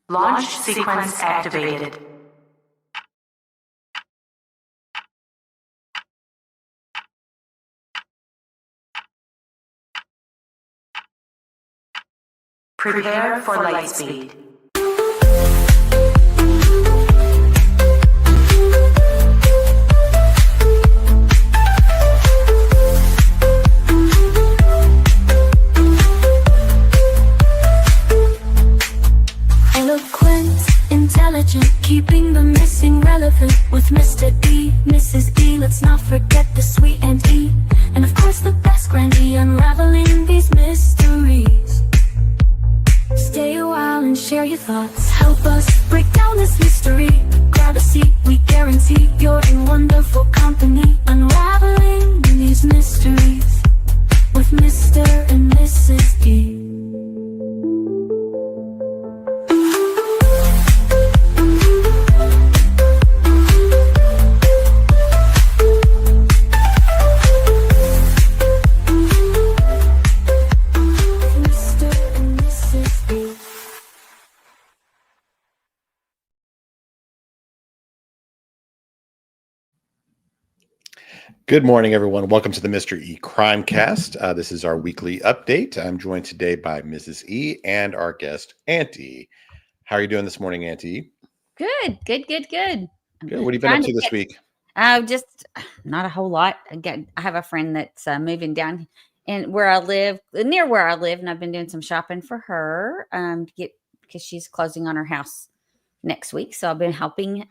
Launch sequence activated. Prepare for light speed. Intelligent, keeping the missing relevant with Mr. E, Mrs. E. Let's not forget the sweet and E, and of course the best Grandy, unraveling these mysteries. Stay a while and share your thoughts. Help us break down this mystery. Grab a seat, we guarantee you're in wonderful company. Unraveling these mysteries with Mr. and Mrs. E. Good morning, everyone. Welcome to the Mr.ECrimecast. This is our weekly update. I'm joined today by Mrs. E and our guest, Auntie. How are you doing this morning, Auntie? Good. Good. What have you been up to this week? Just not a whole lot. Again, I have a friend that's moving down and where I live, near where I live, and I've been doing some shopping for her because she's closing on her house next week. So I've been helping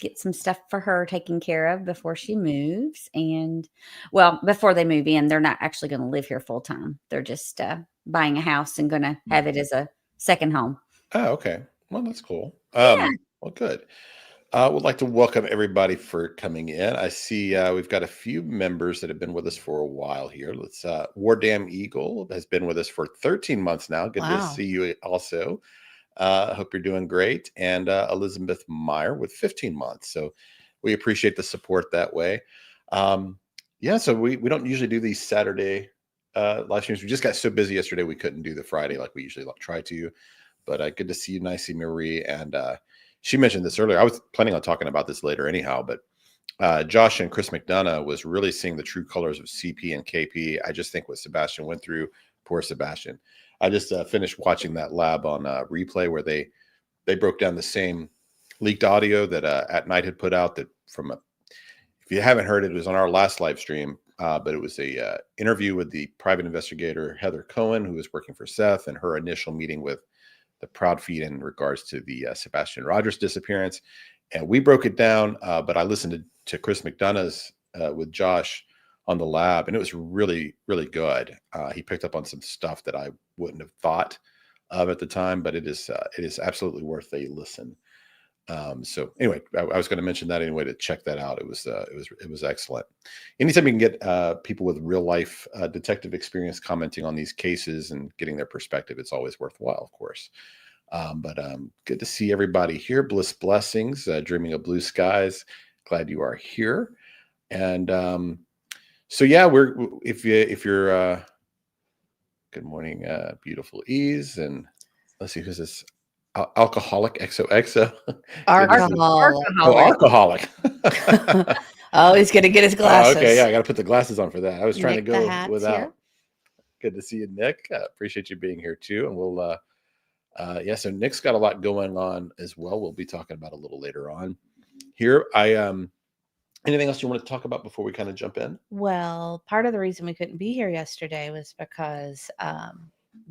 get some stuff for her taken care of before she moves. And well, before they move in, they're not actually going to live here full time. They're just buying a house and going to have it as a second home. Oh, okay. Well, that's cool. Yeah. Well, good. I would like to welcome everybody for coming in. I see we've got a few members that have been with us for a while here. Let's War Damn Eagle has been with us for 13 months now. Good to see you also. Hope you're doing great. And Elizabeth Meyer with 15 months. So we appreciate the support that way. So we don't usually do these Saturday live streams. We just got so busy yesterday we couldn't do the Friday like we usually try to. But good to see you, Nicey Marie. And she mentioned this earlier. I was planning on talking about this later anyhow, but Josh and Chris McDonough was really seeing the true colors of CP and KP. I just think what Sebastian went through, poor Sebastian. I just finished watching that lab on replay where they broke down the same leaked audio that At Night had put out. That if you haven't heard it, it was on our last live stream, but it was a interview with the private investigator Heather Cohen, who was working for Seth, and her initial meeting with the Proud Feed in regards to the Sebastian Rogers disappearance. And we broke it down, but I listened to Chris McDonough's with Josh on the lab, and it was really, really good. He picked up on some stuff that I wouldn't have thought of at the time, but it is absolutely worth a listen. So anyway, I was going to mention that anyway to check that out. It was excellent. Anytime you can get people with real life detective experience commenting on these cases and getting their perspective, it's always worthwhile, of course. But good to see everybody here. Bliss blessings, dreaming of blue skies. Glad you are here. And so yeah, if you're good morning, beautiful Ease, and let's see who's this alcoholic XOXO. Alcoholic. Oh, he's gonna get his glasses. Oh, okay, yeah, I got to put the glasses on for that. I was trying to go without. Here. Good to see you, Nick. Appreciate you being here too, and we'll so Nick's got a lot going on as well. We'll be talking about a little later on. Here, anything else you want to talk about before we kind of jump in? Well, part of the reason we couldn't be here yesterday was because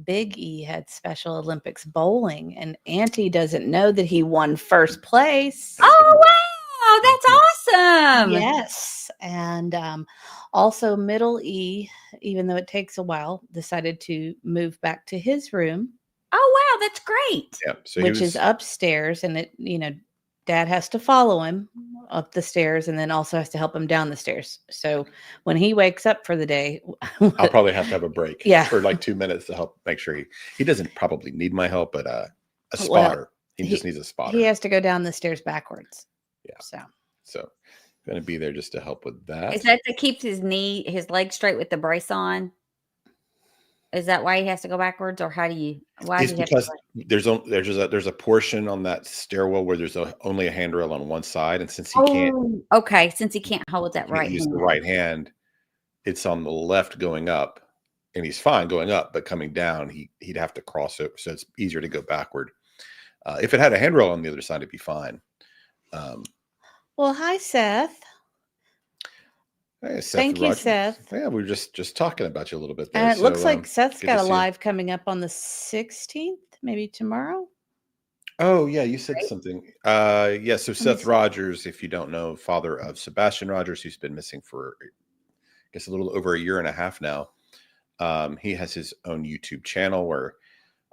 Big E had Special Olympics bowling, and Auntie doesn't know that he won first place. Oh, wow. That's awesome. Yes. And also Middle E, even though it takes a while, decided to move back to his room. Oh, wow. That's great. Yeah. So which is upstairs, and Dad has to follow him up the stairs and then also has to help him down the stairs. So when he wakes up for the day, I'll probably have to have a break for like 2 minutes to help make sure he doesn't probably need my help, but a spotter. Well, he just needs a spotter. He has to go down the stairs backwards. Yeah. So going to be there just to help with that. Is that to keep his leg straight with the brace on? Is that why he has to go backwards, or how do you? Why It's does he have to because go there's a portion on that stairwell where there's only a handrail on one side, and since he can't Oh, okay. Since he can't hold that right use the hand. right hand, it's on the left going up, and he's fine going up, but coming down, he'd have to cross over, so it's easier to go backward. If it had a handrail on the other side, it'd be fine. Well, hi, Seth. Hey, Seth Thank you, Rogers. Seth. Yeah, we were just talking about you a little bit there. And it looks so, like Seth's good got to a see you. live coming up on the 16th, maybe tomorrow. Oh, yeah, you said Right? something. Yeah, so me Seth see. Rogers, if you don't know, father of Sebastian Rogers, who's been missing for, I guess, a little over a year and a half now. He has his own YouTube channel where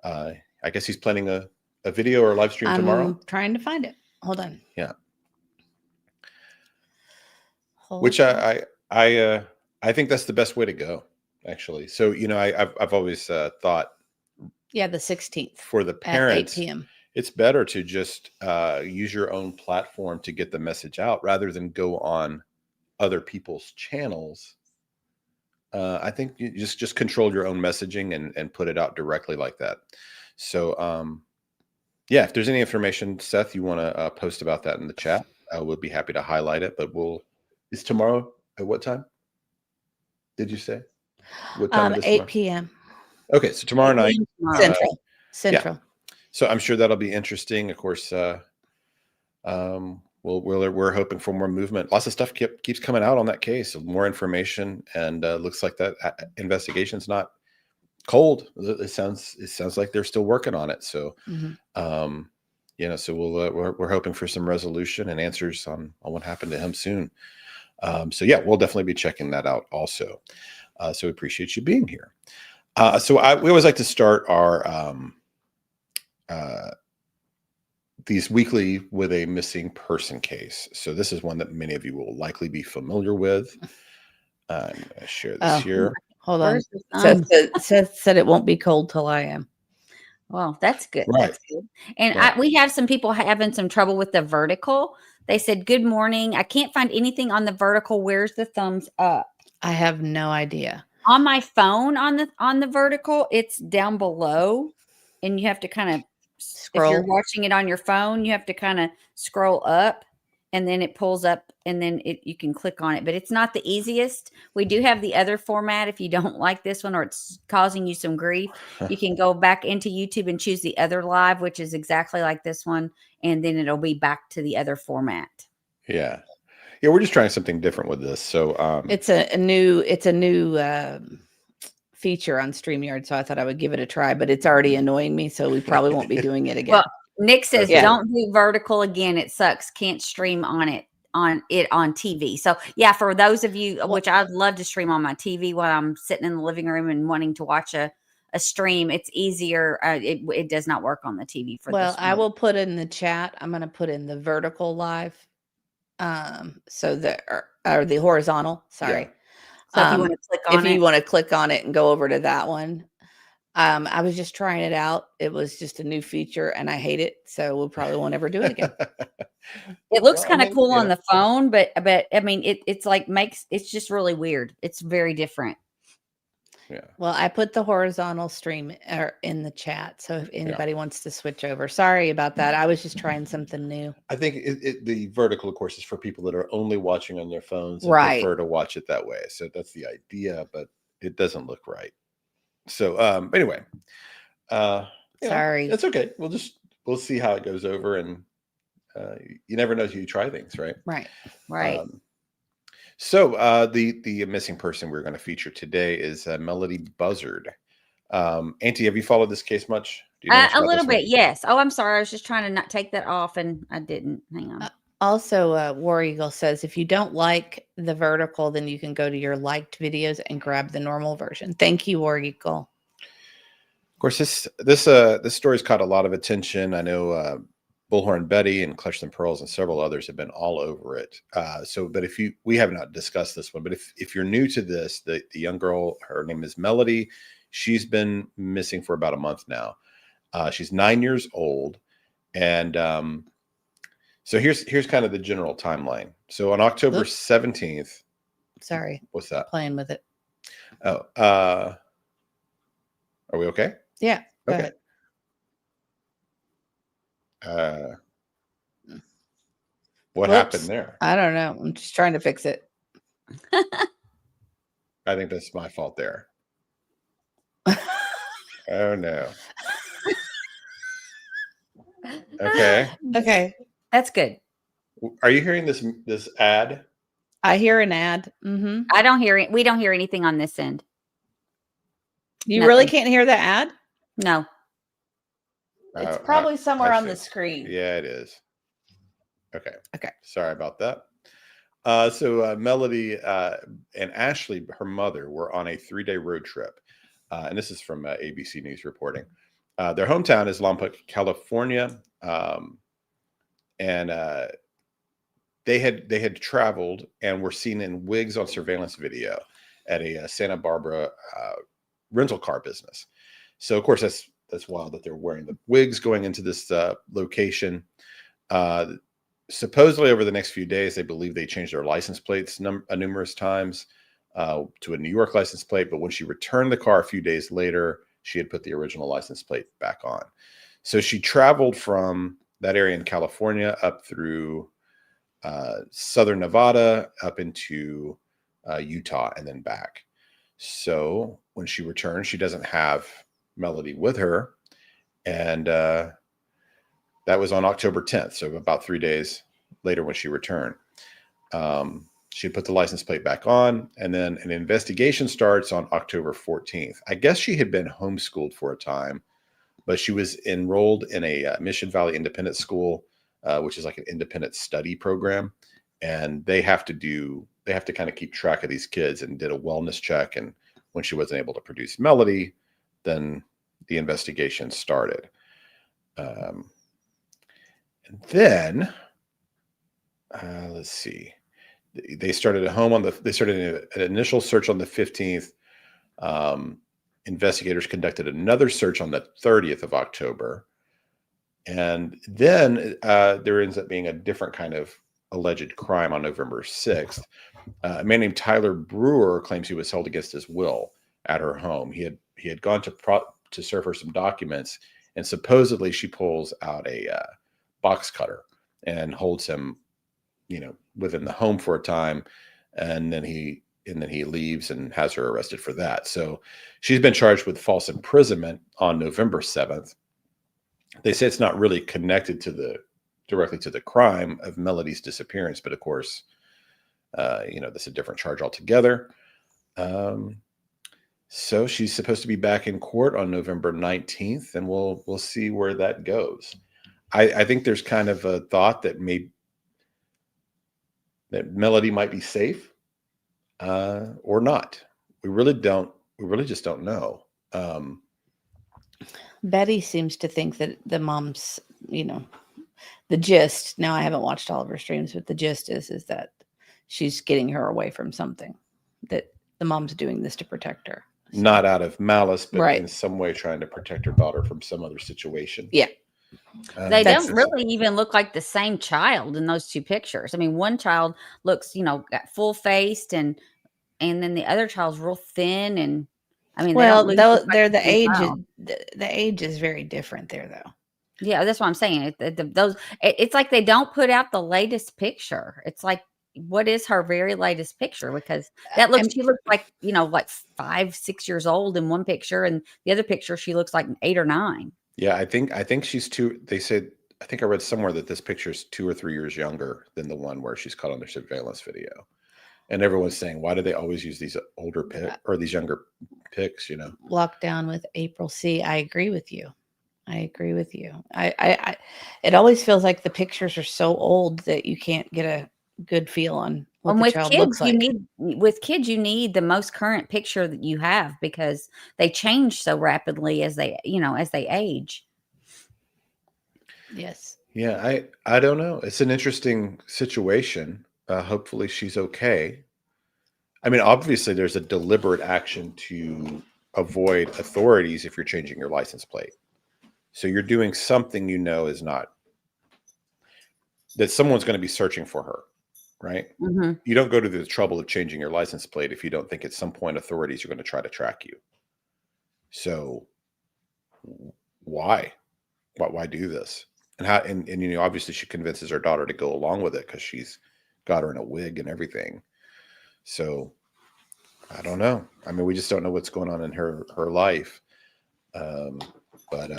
I guess he's planning a video or a live stream tomorrow. I'm trying to find it. Hold on. Yeah. Hold Which on. I think that's the best way to go, actually. So, I've always thought Yeah, the 16th for the at 8 parents, p.m. it's better to just use your own platform to get the message out rather than go on other people's channels. I think you just control your own messaging and put it out directly like that. So, yeah, if there's any information, Seth, you want to post about that in the chat, we'll be happy to highlight it. But is tomorrow at what time? Did you say? What time it is 8 tomorrow? p.m. Okay, so tomorrow night. Tomorrow. Central. So I'm sure that'll be interesting. Of course, we're hoping for more movement. Lots of stuff keeps coming out on that case. More information, and looks like that investigation's not cold. It sounds like they're still working on it. So, Mhm. so we're hoping for some resolution and answers on what happened to him soon. So yeah, we'll definitely be checking that out also. So we appreciate you being here. So we always like to start our these weekly with a missing person case. So this is one that many of you will likely be familiar with. I'm going to share this here. Hold on. Where's the thumb? Seth said it won't be cold till I am. Well, that's good. Right. That's good. And Right. we have some people having some trouble with the vertical. They said, "Good morning. I can't find anything on the vertical. Where's the thumbs up?" I have no idea. On my phone on the vertical, it's down below, and you have to kind of If you're Scroll. watching it on your phone, you have to kind of scroll up, and then it pulls up, and then you can click on it. But it's not the easiest. We do have the other format. If you don't like this one or it's causing you some grief, you can go back into YouTube and choose the other live, which is exactly like this one, and then it'll be back to the other format. Yeah. We're just trying something different with this. So It's a new feature on StreamYard, so I thought I would give it a try, but it's already annoying me, so we probably won't be doing it again. Well, Nick says, Yeah. "Don't do vertical again. It sucks. Can't stream on TV." So yeah, for those of you, which I'd love to stream on my TV while I'm sitting in the living room and wanting to watch a stream, it's easier. It does not work on the TV for Well, this I one. will put in the chat. I'm going to put in the vertical live, so or the horizontal. Sorry. So if you want to click on If it, you want to click on it and go over to that one. I was just trying it out. It was just a new feature and I hate it. So we probably won't ever do it again. it looks Well, I kind of mean, cool yeah. on the phone, but I mean, it's like it's just really weird. It's very different. Yeah. Well, I put the horizontal stream in the chat. So if anybody wants to switch over, sorry about that. I was just trying something new. I think the vertical, of course, is for people that are only watching on their phones and Right. prefer to watch it that way. So that's the idea, but it doesn't look right. So anyway, Sorry. That's okay. We'll see how it goes over, and you never know till you try things, right? Right. Right. So the missing person we're going to feature today is Melody Buzzard. Auntie, have you followed this case much? Do you know much A about little this one? bit, yes. Oh, I'm sorry. I was just trying to not take that off, and I didn't. Hang on. Also, War Eagle says if you don't like the vertical, then you can go to your liked videos and grab the normal version. Thank you, War Eagle. Of course, this story's caught a lot of attention. I know Bullhorn Betty and Clutch Them Pearls and several others have been all over it. But we have not discussed this one, but if you're new to this, the young girl, her name is Melody. She's been missing for about a month now. She's 9 years old, and so here's kind of the general timeline. So on October 17th. Sorry. What's that? Playing with it. Oh, Are we okay? Yeah. Go Okay. ahead. What Whoops. happened there? I don't know. I'm just trying to fix it. I think that's my fault there. Oh no. Okay. Okay. That's good. Are you hearing this ad? I hear an ad. Mm-hmm. I don't hear it. We don't hear anything on this end. You really Nothing. can't hear the ad? No. It's Oh, probably somewhere I on the see. screen. Yeah, it is. Okay. Okay. Sorry about that. So Melody and Ashley, her mother, were on a 3-day road trip. And this is from ABC News reporting. Their hometown is Lompoc, California. And they had traveled and were seen in wigs on surveillance video at a Santa Barbara rental car business. So of course that's wild that they're wearing the wigs going into this location. Supposedly over the next few days, they believe they changed their license plates numerous times to a New York license plate. But when she returned the car a few days later, she had put the original license plate back on. So she traveled from that area in California up through southern Nevada, up into Utah, and then back. So when she returned, she doesn't have Melody with her. And that was on October 10th. So about 3 days later when she returned. She put the license plate back on, and then an investigation starts on October 14th. I guess she had been homeschooled for a time, but she was enrolled in a Mission Valley Independent School, which is like an independent study program. And they have to kind of keep track of these kids, and did a wellness check. And when she wasn't able to produce Melody, then the investigation started. And then let's see. They started at home they started an initial search on the 15th. Investigators conducted another search on the 30th of October. And then there ends up being a different kind of alleged crime on November 6th. A man named Tyler Brewer claims he was held against his will at her home. He had gone to serve her some documents, and supposedly she pulls out a box cutter and holds him, within the home for a time, and then he leaves and has her arrested for that. So she's been charged with false imprisonment on November 7th. They say it's not really connected directly to the crime of Melody's disappearance, but of course, that's a different charge altogether. So she's supposed to be back in court on November 19th, and we'll see where that goes. I think there's kind of a thought that that Melody might be safe or not. We really just don't know. Betty seems to think that the mom's, the gist. Now I haven't watched all of her streams, but the gist is that she's getting her away from something, that the mom's doing this to protect her. So, not out of malice, but right, in some way trying to protect her daughter from some other situation. Yeah. They don't really even look like the same child in those two pictures. I mean, one child looks, full faced, and then the other child's real thin, and I mean, well, they're the age. The age is very different there, though. Yeah, that's what I'm saying. It's like they don't put out the latest picture. It's like, what is her very latest picture? Because she looks like, like 5-6 years old in one picture, and the other picture she looks like 8 or 9. Yeah, I think she's they said, I think I read somewhere that this picture is 2 or 3 years younger than the one where she's caught on their surveillance video. And everyone's saying, why do they always use these older or these younger pics, Lockdown with April C. I agree with you. I it always feels like the pictures are so old that you can't get a good feel on what the child looks like. With kids, you need the most current picture that you have, because they change so rapidly as they age. Yes. Yeah, I don't know. It's an interesting situation. Hopefully she's okay. I mean, obviously there's a deliberate action to avoid authorities if you're changing your license plate. So you're doing something is not, that someone's going to be searching for her, right? Mm-hmm. You don't go to the trouble of changing your license plate if you don't think at some point authorities are going to try to track you. So why do this? And how, and obviously she convinces her daughter to go along with it because she's got her in a wig and everything. So I don't know. I mean, we just don't know what's going on in her life. But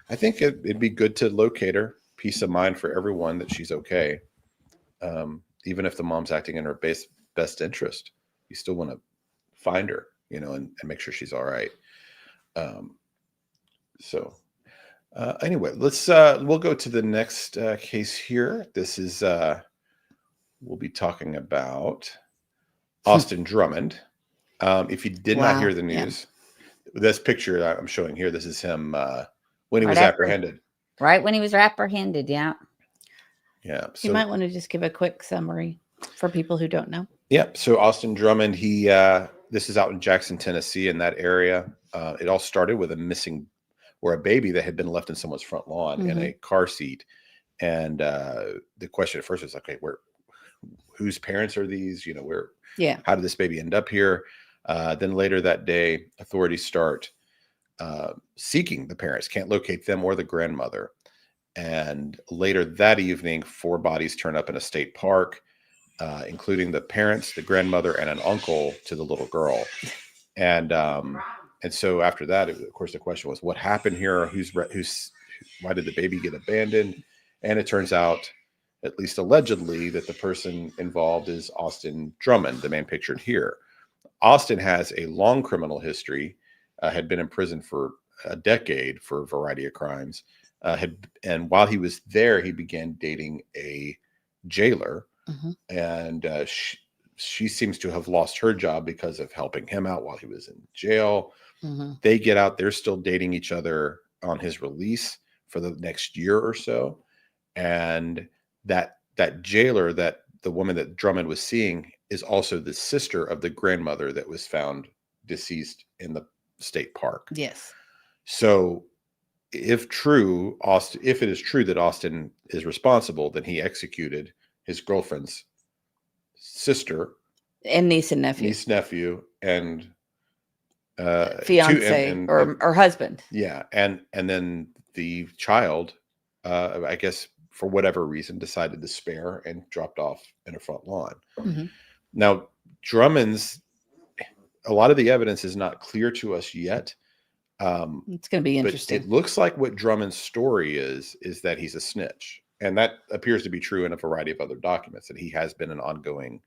I think it'd be good to locate her. Peace of mind for everyone that she's okay. Even if the mom's acting in her best interest, you still want to find her, and make sure she's all right. Anyway, we'll go to the next case here. This is, we'll be talking about Austin Drummond. If you did not hear the news, this picture I'm showing here, this is him when he was apprehended. Right when he was apprehended, yeah. Yeah. So you might want to just give a quick summary for people who don't know. Yeah. So Austin Drummond, this is out in Jackson, Tennessee, in that area. It all started with a baby that had been left in someone's front lawn in a car seat. And the question at first was, okay, whose parents are these? How did this baby end up here? Then later that day, authorities start seeking the parents, can't locate them or the grandmother. And later that evening, 4 bodies turn up in a state park, including the parents, the grandmother, and an uncle to the little girl. And so after that, of course, the question was, what happened here? Why did the baby get abandoned? And it turns out, at least allegedly, that the person involved is Austin Drummond, the man pictured here. Austin has a long criminal history, had been in prison for a decade for a variety of crimes. And while he was there, he began dating a jailer. And she seems to have lost her job because of helping him out while he was in jail. They get out. They're still dating each other on his release for the next year or so. And that jailer, that the woman that Drummond was seeing, is also the sister of the grandmother that was found deceased in the state park. Yes. So if it is true that Austin is responsible, then he executed his girlfriend's sister and niece and nephew and fiance or husband. Yeah. And then the child, I guess for whatever reason, decided to spare and dropped off in a front lawn. Now, a lot of the evidence is not clear to us yet. It's going to be interesting. But it looks like what Drummond's story is that he's a snitch. And that appears to be true in a variety of other documents, that he has been an ongoing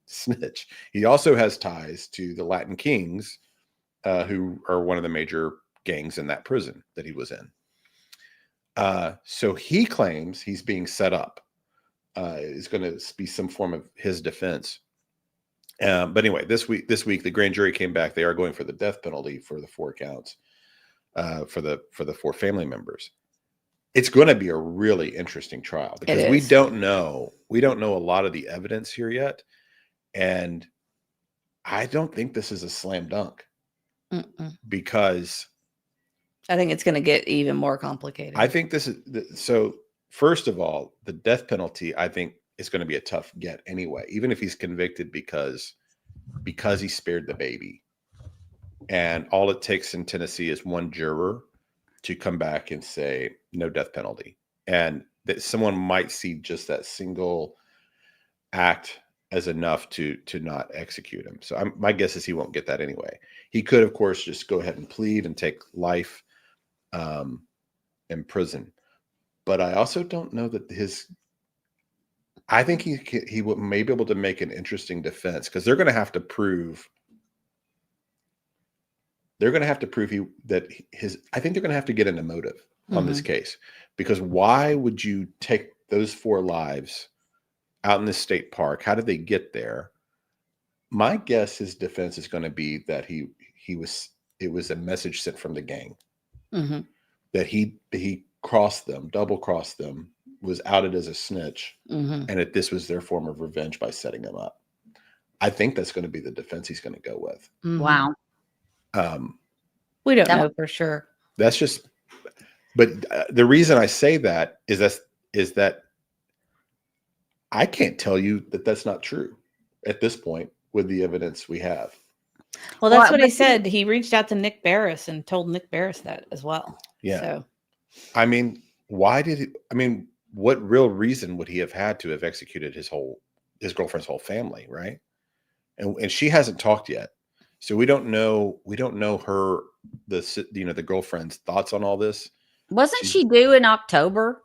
snitch. He also has ties to the Latin Kings, who are one of the major gangs in that prison that he was in. So he claims he's being set up. It's going to be some form of his defense. But anyway, this week, the grand jury came back. They are going for the death penalty for the 4 counts, for the 4 family members. It's going to be a really interesting trial because we don't know a lot of the evidence here yet. And I don't think this is a slam dunk because I think it's going to get even more complicated. I think this is so. First of all, the death penalty, I think, is going to be a tough get anyway, even if he's convicted because he spared the baby. And all it takes in Tennessee is one juror to come back and say no death penalty. And that someone might see just that single act as enough to not execute him. So my guess is he won't get that anyway. He could, of course, just go ahead and plead and take life in prison. But I also don't know that I think he may be able to make an interesting defense because they're going to have to prove. I think they're going to have to get into motive on this case, because why would you take those 4 lives out in the state park? How did they get there? My guess his defense is going to be that it was a message sent from the gang, that he double crossed them, was outed as a snitch, and that this was their form of revenge by setting them up. I think that's going to be the defense he's going to go with. Wow. We don't know for sure. That's just, but the reason I say that is that I can't tell you that that's not true at this point with the evidence we have. Well, that's Well, what he but see- said. He reached out to Nick Barris and told Nick Barris that as well. Yeah. So I mean, what real reason would he have had to have executed his girlfriend's whole family, right? And she hasn't talked yet. So we don't know her the girlfriend's thoughts on all this. wasn't She's- she due in October?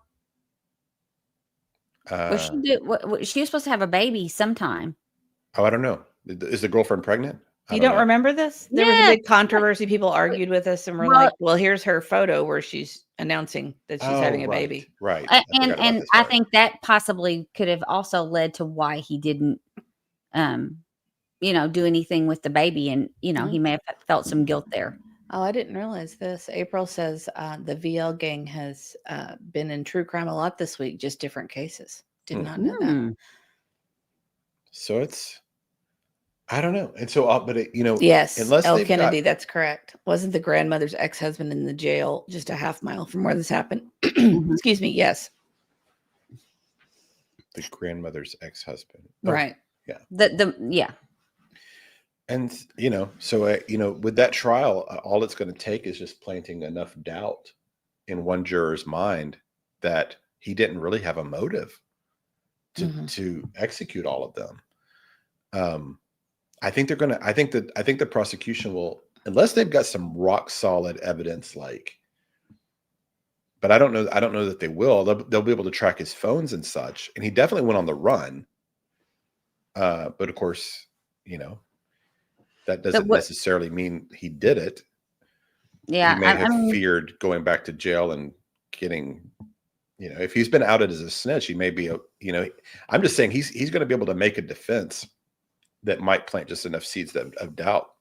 Was she Uh, due? She was supposed to have a baby sometime. I don't know. Is the girlfriend pregnant? I you don't know. remember this? There was a Yes. big controversy. People argued with us and were Well- like, well, here's her photo where she's announcing that she's having a right, baby. Right. And forgot about and this I part. think that possibly could have also led to why he didn't, do anything with the baby, and he may have felt some guilt there. Oh, I didn't realize this. April says the VL gang has been in true crime a lot this week, just different cases. Did not know that. Hmm. So I don't know. And so, Yes, unless L. they've Kennedy, got that's correct. Wasn't the grandmother's ex-husband in the jail just a half mile from where this happened? Mhm. Excuse me. Yes. the grandmother's ex-husband, Right. Yeah. and with that trial, all it's going to take is just planting enough doubt in one juror's mind that he didn't really have a motive to execute all of them. I think the prosecution will, unless they've got some rock solid evidence, but I don't know that they will. They'll be able to track his phones and such, and he definitely went on the run. But of course, that doesn't necessarily mean he did it. Yeah. He may have feared going back to jail and getting, if he's been outed as a snitch, he may be I'm just saying he's going to be able to make a defense that might plant just enough seeds of doubt,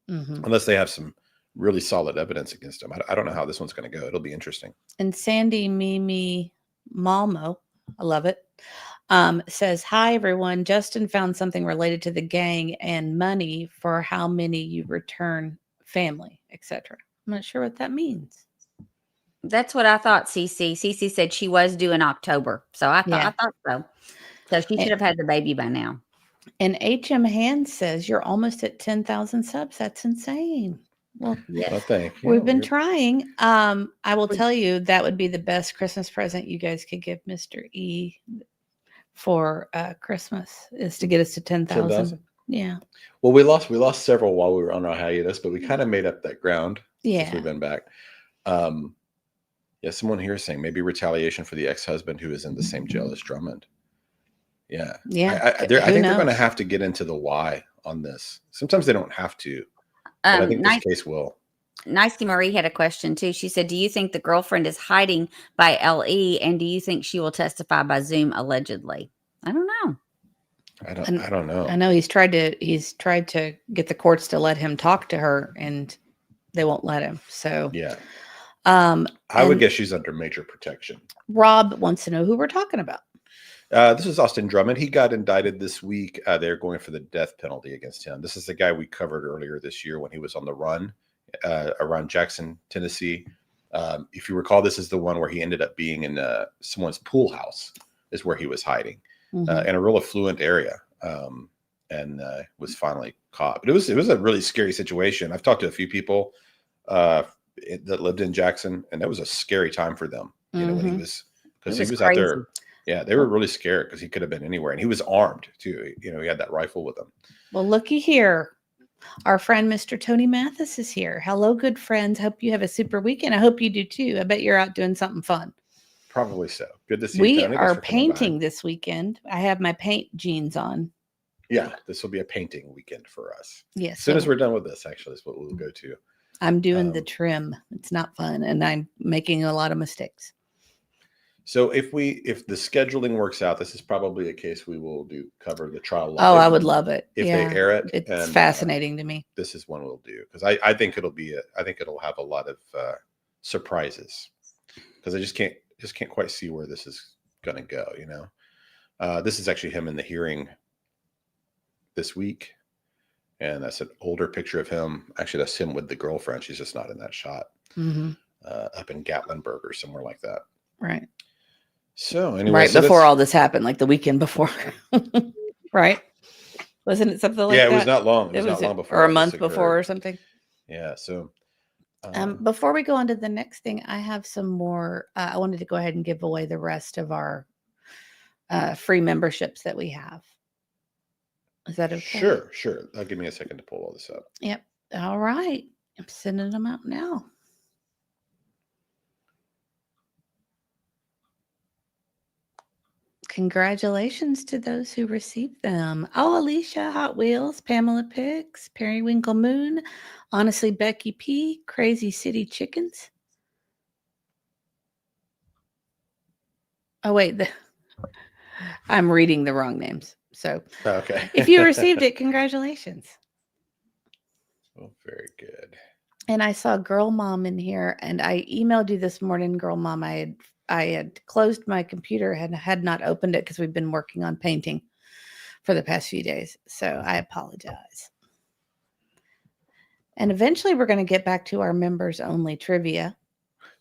unless they have some really solid evidence against him. I don't know how this one's going to go. It'll be interesting. And Sandy Mimi Malmo, I love it, says, hi, everyone. Justin found something related to the gang and money for how many you return family, etc. I'm not sure what that means. That's what I thought. Cece said she was due in October, so I thought so. So she should have had the baby by now. And HM Hand says you're almost at 10,000 subs. That's insane. Well, Yes. we've been trying. I will tell you that would be the best Christmas present you guys could give Mr. E for Christmas, is to get us to 10,000. Yeah. Well, we lost several while we were on our hiatus, but we kind of made up that ground since we've been back. Someone here is saying maybe retaliation for the ex-husband who is in the same jail as Drummond. Yeah. I think they're going to have to get into the why on this. Sometimes they don't have to. But I think this case will. Nicey Marie had a question too. She said, do you think the girlfriend is hiding by LE, and do you think she will testify by Zoom allegedly? I don't know. I don't know. I know he's tried to get the courts to let him talk to her, and they won't let him. So yeah. I would guess she's under major protection. Rob wants to know who we're talking about. This is Austin Drummond. He got indicted this week. They're going for the death penalty against him. This is the guy we covered earlier this year when he was on the run around Jackson, Tennessee. If you recall, this is the one where he ended up being in someone's pool house, is where he was hiding in a real affluent area, and was finally caught. But it was a really scary situation. I've talked to a few people that lived in Jackson, and that was a scary time for them. When he was, because he was out there. Yeah, they were really scared because he could have been anywhere, and he was armed too. He had that rifle with him. Well, looky here. Our friend Mr. Tony Mathis is here. Hello, good friends. Hope you have a super weekend. I hope you do too. I bet you're out doing something fun. Probably so. Good to see you, We Tony. are painting this weekend. I have my paint jeans on. Yeah, this will be a painting weekend for us. Yes. As soon as we're done with this, actually, is what we'll go to. I'm doing the trim. It's not fun, and I'm making a lot of mistakes. So if the scheduling works out, this is probably a case we will cover the trial live. Oh, I would love it if they air it. It's fascinating to me. This is one we'll do because I think it'll have a lot of surprises because I just can't quite see where this is going to go. This is actually him in the hearing this week, and that's an older picture of him. Actually, that's him with the girlfriend. She's just not in that shot. Up in Gatlinburg or somewhere like that. Right. So anyway, before all this happened, like the weekend before. Right. Wasn't it something like Yeah, that? it was not long. It was not was long before or a all this month before occurred. or something. Yeah. So, Before we go on to the next thing, I have some more. I wanted to go ahead and give away the rest of our free memberships that we have. Is that okay? Sure. Give me a second to pull all this up. Yep. All right. I'm sending them out now. Congratulations to those who received them. Oh, Alicia, Hot Wheels, Pamela Pigs, Periwinkle Moon, Honestly Becky P, Crazy City Chickens. Oh, wait. I'm reading the wrong names. So Okay. if you received it, congratulations. Well, very good. And I saw Girl Mom in here, and I emailed you this morning, Girl Mom. I had closed my computer and had not opened it because we've been working on painting for the past few days. So I apologize. And eventually we're going to get back to our members only trivia.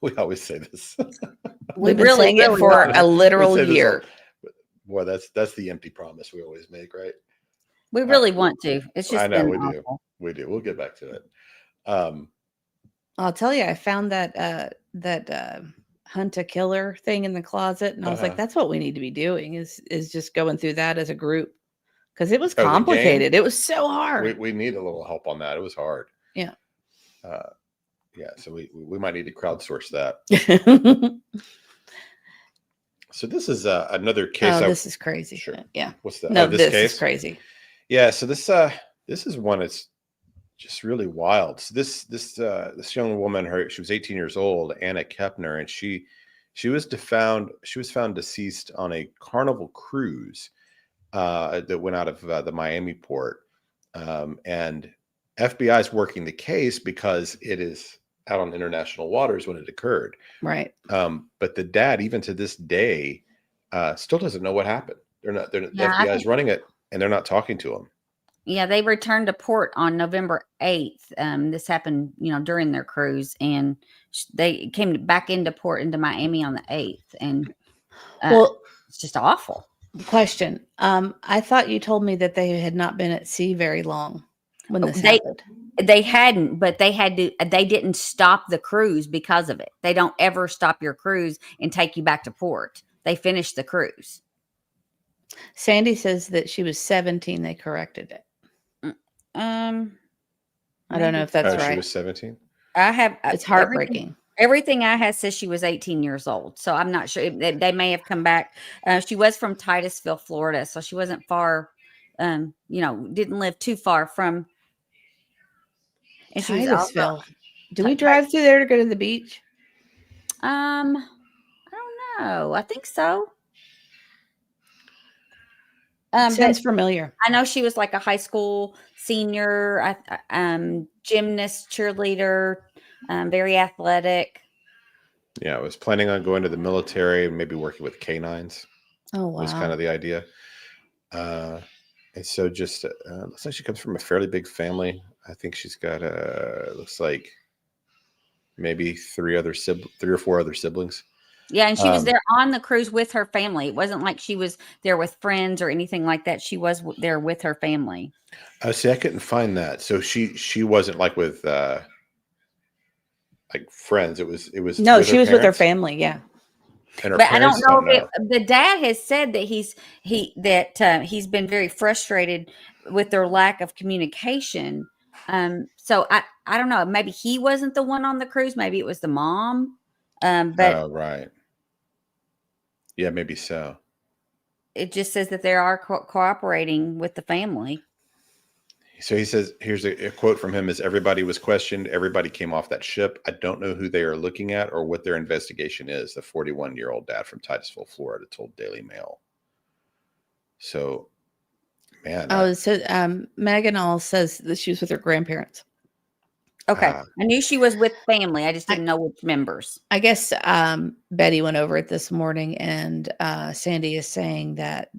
We always say this. We've been saying it for a literal year. Boy, that's the empty promise we always make, right? We really want to. It's just I know been we awful. do. We do. We'll get back to it. I'll tell you, I found that hunt a killer thing in the closet, and I was like, that's what we need to be doing is just going through that as a group, because it was complicated. It was so hard. We need a little help on that. It was hard. Yeah. Yeah. So we might need to crowdsource that. So this is another case. Oh, this is crazy. Sure. Yeah. What's that? No, this this case is crazy. Yeah. So this is one that's just really wild. So this young woman, she was 18 years old, Anna Kepner, and she was found deceased on a Carnival cruise that went out of the Miami port, and FBI is working the case because it is out on international waters when it occurred. Right. But the dad, even to this day, still doesn't know what happened. The FBI is running it, and they're not talking to him. Yeah, they returned to port on November 8th. This happened, during their cruise, and they came back into port into Miami on the 8th, and it's just awful. Question. I thought you told me that they had not been at sea very long when this happened. They hadn't, but they didn't stop the cruise because of it. They don't ever stop your cruise and take you back to port. They finished the cruise. Sandy says that she was 17. They corrected it. I don't know if that's right. She was 17. It's heartbreaking. Everything I had says she was 18 years old. So I'm not sure. They may have come back. She was from Titusville, Florida. So she wasn't far, didn't live too far from. And Titusville. Do we drive through there to go to the beach? I don't know. I think so. Sounds familiar. I know she was like a high school senior, gymnast, cheerleader, very athletic. Yeah, I was planning on going to the military and maybe working with canines. Oh, wow. Was kind of the idea. And so just looks like she comes from a fairly big family. I think she's got looks like maybe 3 or 4 other siblings. Yeah, and she was there on the cruise with her family. It wasn't like she was there with friends or anything like that. She was there with her family. See, I couldn't find that. So she wasn't like with like friends. It was. No, she was with her family. Yeah. And her but I don't know if know. the dad has said that he's been very frustrated with their lack of communication. So I don't know. Maybe he wasn't the one on the cruise. Maybe it was the mom. But right. Yeah, maybe so. It just says that they are cooperating with the family. So he says, here's a quote from him: "Is everybody was questioned. Everybody came off that ship. I don't know who they are looking at or what their investigation is." The 41-year-old dad from Titusville, Florida, told Daily Mail. So, man. Megan All says that she was with her grandparents. Okay. I knew she was with family. I just didn't know which members. I guess Betty went over it this morning, and Sandy is saying that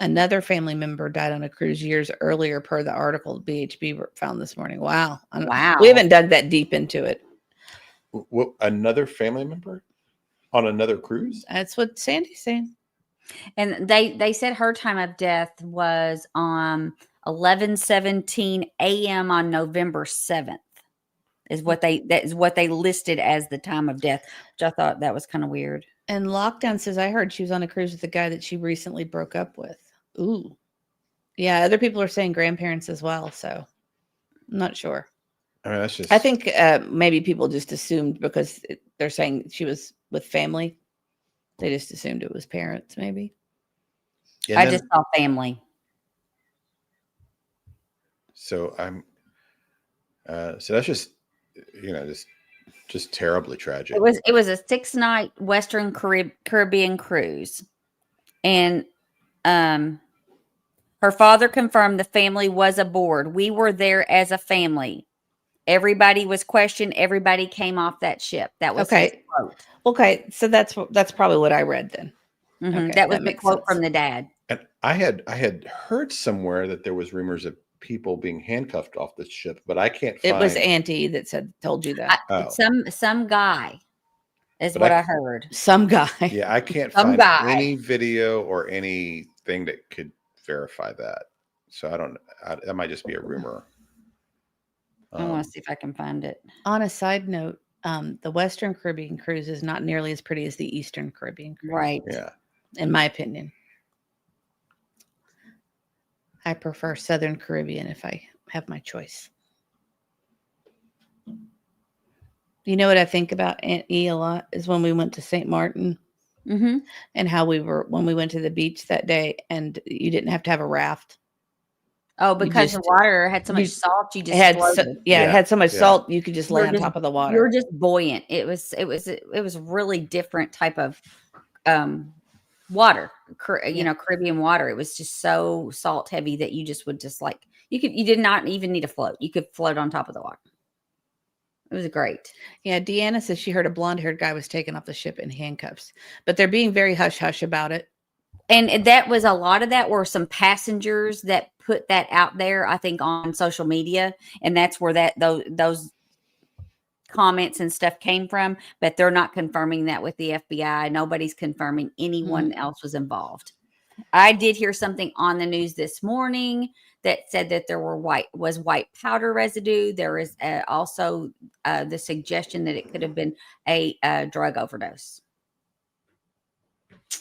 another family member died on a cruise years earlier, per the article BHB found this morning. Wow. We haven't dug that deep into it. What, another family member on another cruise? That's what Sandy's saying. And they said her time of death was on 11:17 a.m. on November 7th. That is what they listed as the time of death, which I thought that was kind of weird. And Lockdown says, I heard she was on a cruise with a guy that she recently broke up with. Ooh. Yeah, other people are saying grandparents as well, so I'm not sure. I mean, that's just. I think maybe people just assumed because they're saying she was with family. They just assumed it was parents, maybe. And I then- just saw family. So I'm. So that's just, just terribly tragic. It was a 6-night Western Caribbean cruise, and her father confirmed the family was aboard. We were there as a family. Everybody was questioned. Everybody came off that ship. That was his Okay. quote. Okay, so that's probably what I read then. Mhm. Okay, That was that the makes quote sense. from the dad. And I had heard somewhere that there was rumors of people being handcuffed off the ship, but I can't It find. was Auntie that told you that. Oh. Some guy is But what I- I heard. Some guy. Yeah, I can't Some find guy. any video or anything that could verify that. So that might just be a rumor. I want to see if I can find it. On a side note, the Western Caribbean cruise is not nearly as pretty as the Eastern Caribbean cruise. Right. Yeah. In my opinion. I prefer Southern Caribbean if I have my choice. You know what I think about Aunt E a lot is when we went to St. Martin Mm-hmm. and how when we went to the beach that day and you didn't have to have a raft. Oh, because the just- water had so much you- salt, you It just had floated. it Yeah, had so much yeah. salt you could just lay You're on just- top of the You water. were just buoyant. It was really different type of water, Caribbean water. It was just so salt heavy that you just would just like you did not even need to float. You could float on top of the water. It was great. Yeah, Deanna says she heard a blonde-haired guy was taken off the ship in handcuffs, but they're being very hush-hush about it. And that was a lot of that were some passengers that put that out there, I think, on social media. And that's where those comments and stuff came from. But they're not confirming that with the FBI. Nobody's confirming anyone else was involved. I did hear something on the news this morning that said that there was white powder residue. There is also the suggestion that it could have been a drug overdose.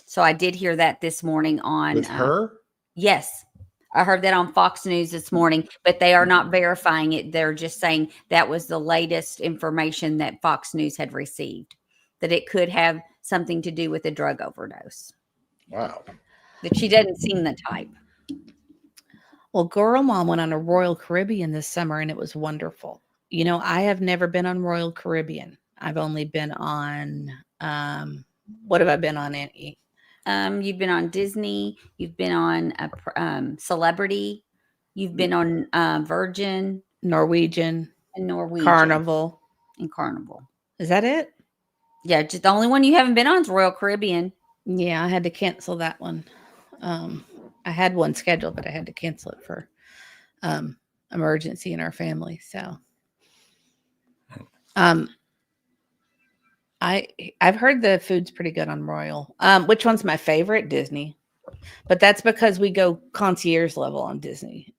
So I did hear that this morning on With her? Yes. I heard that on Fox News this morning, but they are not verifying it. They're just saying that was the latest information that Fox News had received, that it could have something to do with a drug overdose. Wow. That she doesn't seem the type. Well, Girl Mom went on a Royal Caribbean this summer and it was wonderful. You know, I have never been on Royal Caribbean. I've only been on, what have I been on, Aunt E? You've been on Disney. You've been on Celebrity. You've been on Virgin Norwegian, and Norwegian. Carnival. And Carnival. Is that it? Yeah, just the only one you haven't been on is Royal Caribbean. Yeah, I had to cancel that one. I had one scheduled, but I had to cancel it for emergency in our family. So I've heard the food's pretty good on Royal. Which one's my favorite? Disney. But that's because we go concierge level on Disney.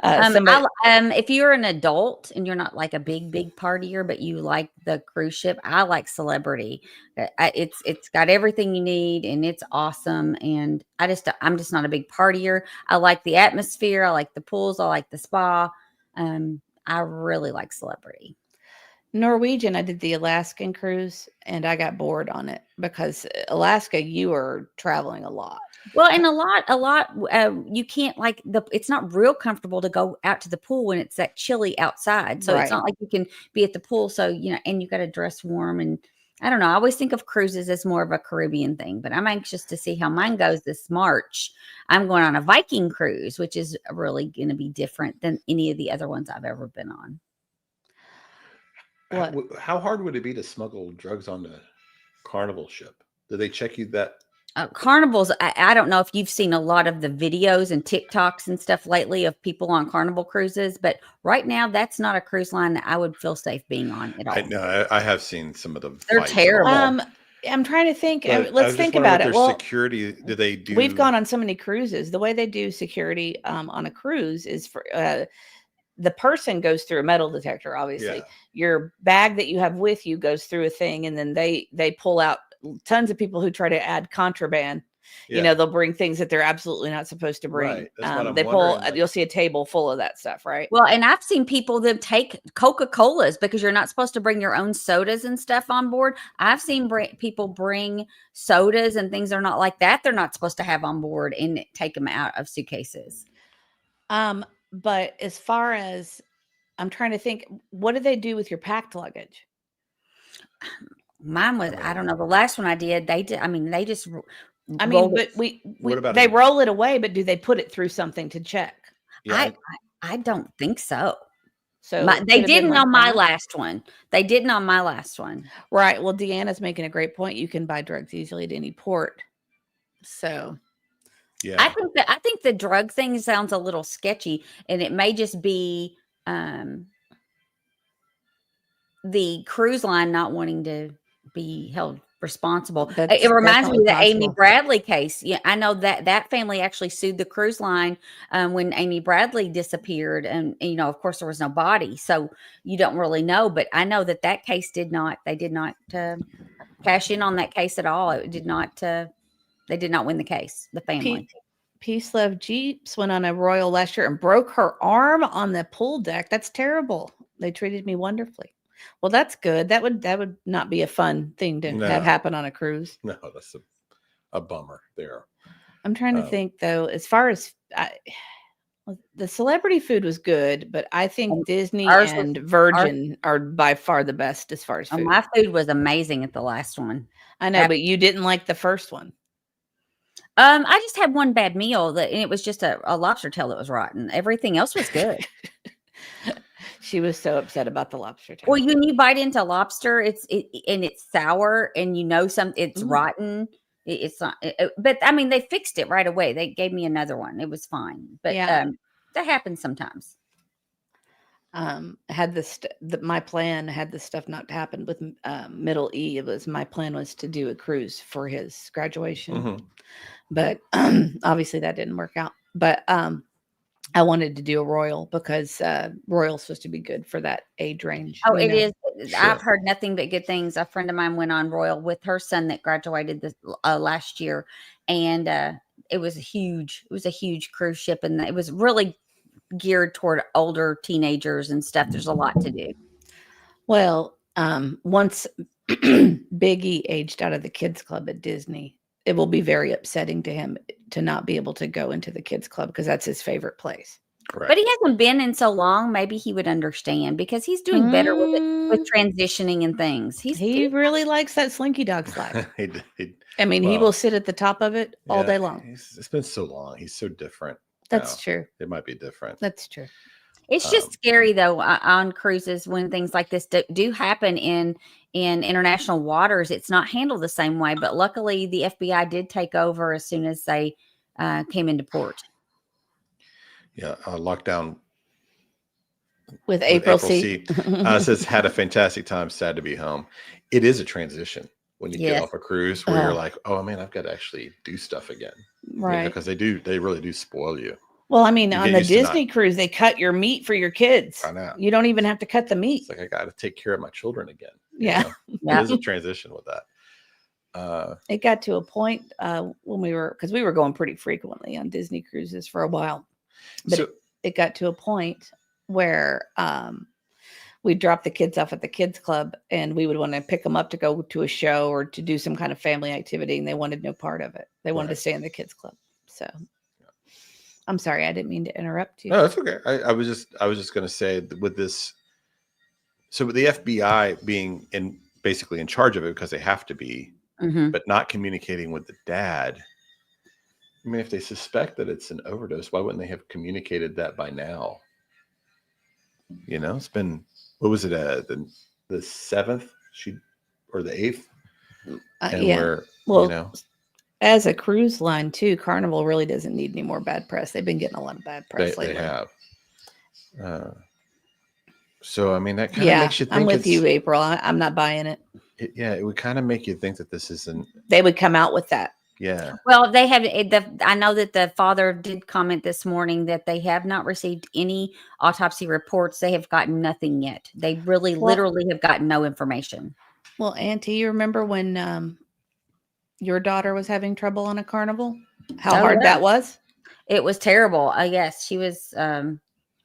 If you're an adult and you're not like a big partier, but you like the cruise ship, I like Celebrity. It's got everything you need and it's awesome. And I'm just not a big partier. I like the atmosphere. I like the pools. I like the spa. I really like Celebrity. Norwegian, I did the Alaskan cruise and I got bored on it because Alaska, you are traveling a lot. Well, and a lot, you can't it's not real comfortable to go out to the pool when it's that chilly outside. So Right. It's not like you can be at the pool. So, and you got to dress warm. And I don't know. I always think of cruises as more of a Caribbean thing, but I'm anxious to see how mine goes this March. I'm going on a Viking cruise, which is really going to be different than any of the other ones I've ever been on. What? How hard would it be to smuggle drugs on the Carnival ship? Do they check you that? Carnivals, I don't know if you've seen a lot of the videos and TikToks and stuff lately of people on Carnival cruises, but right now that's not a cruise line that I would feel safe being on at all. I know. I have seen some of them. They're terrible. I'm trying to think. But I Let's was just think wondering about what it. their Well, security do they do? we've gone on so many cruises. The way they do security on a cruise is for the person goes through a metal detector. Obviously, Yeah. your bag that you have with you goes through a thing, and then they pull out tons of people who try to add contraband. You know, they'll bring things that they're absolutely not supposed to bring. Right. That's what I'm They pull. wondering, like- You'll see a table full of that stuff, right? Well, and I've seen people that take Coca-Colas because you're not supposed to bring your own sodas and stuff on board. I've seen people bring sodas and things that are not like that. They're not supposed to have on board and take them out of suitcases. But as far as I'm trying to think, what do they do with your packed luggage? Mine was, I don't know, the last one I did, they did, I mean, they just I mean, rolled but it. What about they a- roll it away, but do they put it through something to check? Yeah. I don't think so. So They could have been didn't like on my that. last one. They didn't on my last one. Right. Well, Deanna's making a great point. You can buy drugs easily at any port. So Yeah. I think the drug thing sounds a little sketchy, and it may just be the cruise line not wanting to be held responsible. That's It reminds me of the definitely Amy possible. Bradley case. Yeah, I know that family actually sued the cruise line when Amy Bradley disappeared, and you know, of course, there was no body, so you don't really know. But I know that case did not. They did not cash in on that case at all. It did not. They did not win the case. The family. Peace Love Jeeps went on a Royal last year and broke her arm on the pool deck. That's terrible. They treated me wonderfully. Well, that's good. That would not be a fun thing to have happen on a cruise. No, that's a bummer there. I'm trying to think though, as far as the celebrity food was good, but I think Disney and Virgin are by far the best as far as food. My food was amazing at the last one. I know, but you didn't like the first one. I just had one bad meal and it was just a lobster tail that was rotten. Everything else was good. She was so upset about the lobster tail. Well, when you bite into lobster, it's sour, and you know it's rotten. It's not, but I mean, they fixed it right away. They gave me another one. It was fine, but that happens sometimes. Had my plan had this stuff not happened with Middle E. My plan was to do a cruise for his graduation, but obviously that didn't work out. But I wanted to do a Royal because Royal's supposed to be good for that age range. Oh, it is. Sure. I've heard nothing but good things. A friend of mine went on Royal with her son that graduated this last year, and it was a huge cruise ship, and it was really geared toward older teenagers and stuff. There's a lot to do. Well, once Biggie aged out of the kids club at Disney, it will be very upsetting to him to not be able to go into the kids club because that's his favorite place. Right. But he hasn't been in so long. Maybe he would understand because he's doing better with it, with transitioning and things. He really likes that Slinky Dog slide. I mean, he will sit at the top of it all day long. It's been so long. He's so different. That's true. It might be different. That's true. It's just scary though on cruises when things like this do happen in international waters. It's not handled the same way, but luckily the FBI did take over as soon as they came into port. Yeah, lockdown with April C. Says had a fantastic time. Sad to be home. It is a transition when you get off a cruise where you're like, oh man, I've got to actually do stuff again, right? Because they really do spoil you. Well, I mean, on the Disney cruise, they cut your meat for your kids. I know. You don't even have to cut the meat. It's like I got to take care of my children again. Yeah, it is a transition with that. It got to a point when we were going pretty frequently on Disney cruises for a while, but it got to a point where we dropped the kids off at the kids club, and we would want to pick them up to go to a show or to do some kind of family activity, and they wanted no part of it. They wanted to stay in the kids club. So. I'm sorry, I didn't mean to interrupt you. No, that's okay. I was just going to say with this. So with the FBI being basically in charge of it because they have to be, but not communicating with the dad. I mean, if they suspect that it's an overdose, why wouldn't they have communicated that by now? You know, it's been, what was it? The 7th or the 8th? And well, you know. As a cruise line too, Carnival really doesn't need any more bad press. They've been getting a lot of bad press lately. They have. So I mean, that kind of makes you think. I'm with you, April. I'm not buying it. it would kind of make you think that this isn't. They would come out with that. Yeah. Well, they have I know that the father did comment this morning that they have not received any autopsy reports. They have gotten nothing yet. They really literally have gotten no information. Well, Auntie, you remember when your daughter was having trouble on a carnival? How hard that was? It was terrible. Yes, she was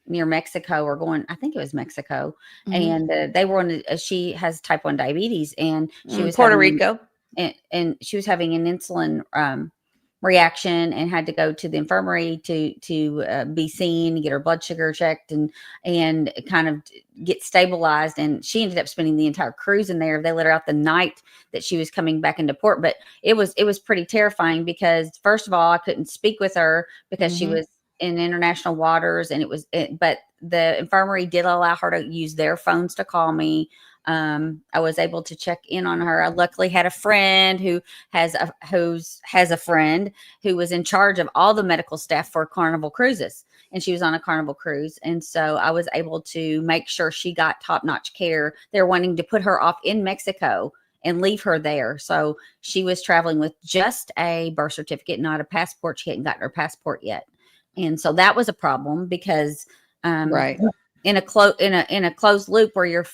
near Mexico or going, I think it was Mexico. Mhm. And they were on, she has type 1 diabetes, and she was Puerto having, Rico. and she was having an insulin reaction and had to go to the infirmary to be seen, get her blood sugar checked, and kind of get stabilized. And she ended up spending the entire cruise in there. They let her out the night that she was coming back into port, but it was pretty terrifying because, first of all, I couldn't speak with her because she was in international waters, and but the infirmary did allow her to use their phones to call me. I was able to check in on her. I luckily had a friend who has a friend who was in charge of all the medical staff for Carnival Cruises, and she was on a Carnival cruise. And so I was able to make sure she got top-notch care. They're wanting to put her off in Mexico and leave her there. So she was traveling with just a birth certificate, not a passport. She hadn't gotten her passport yet. And so that was a problem because Right. in a closed loop where you're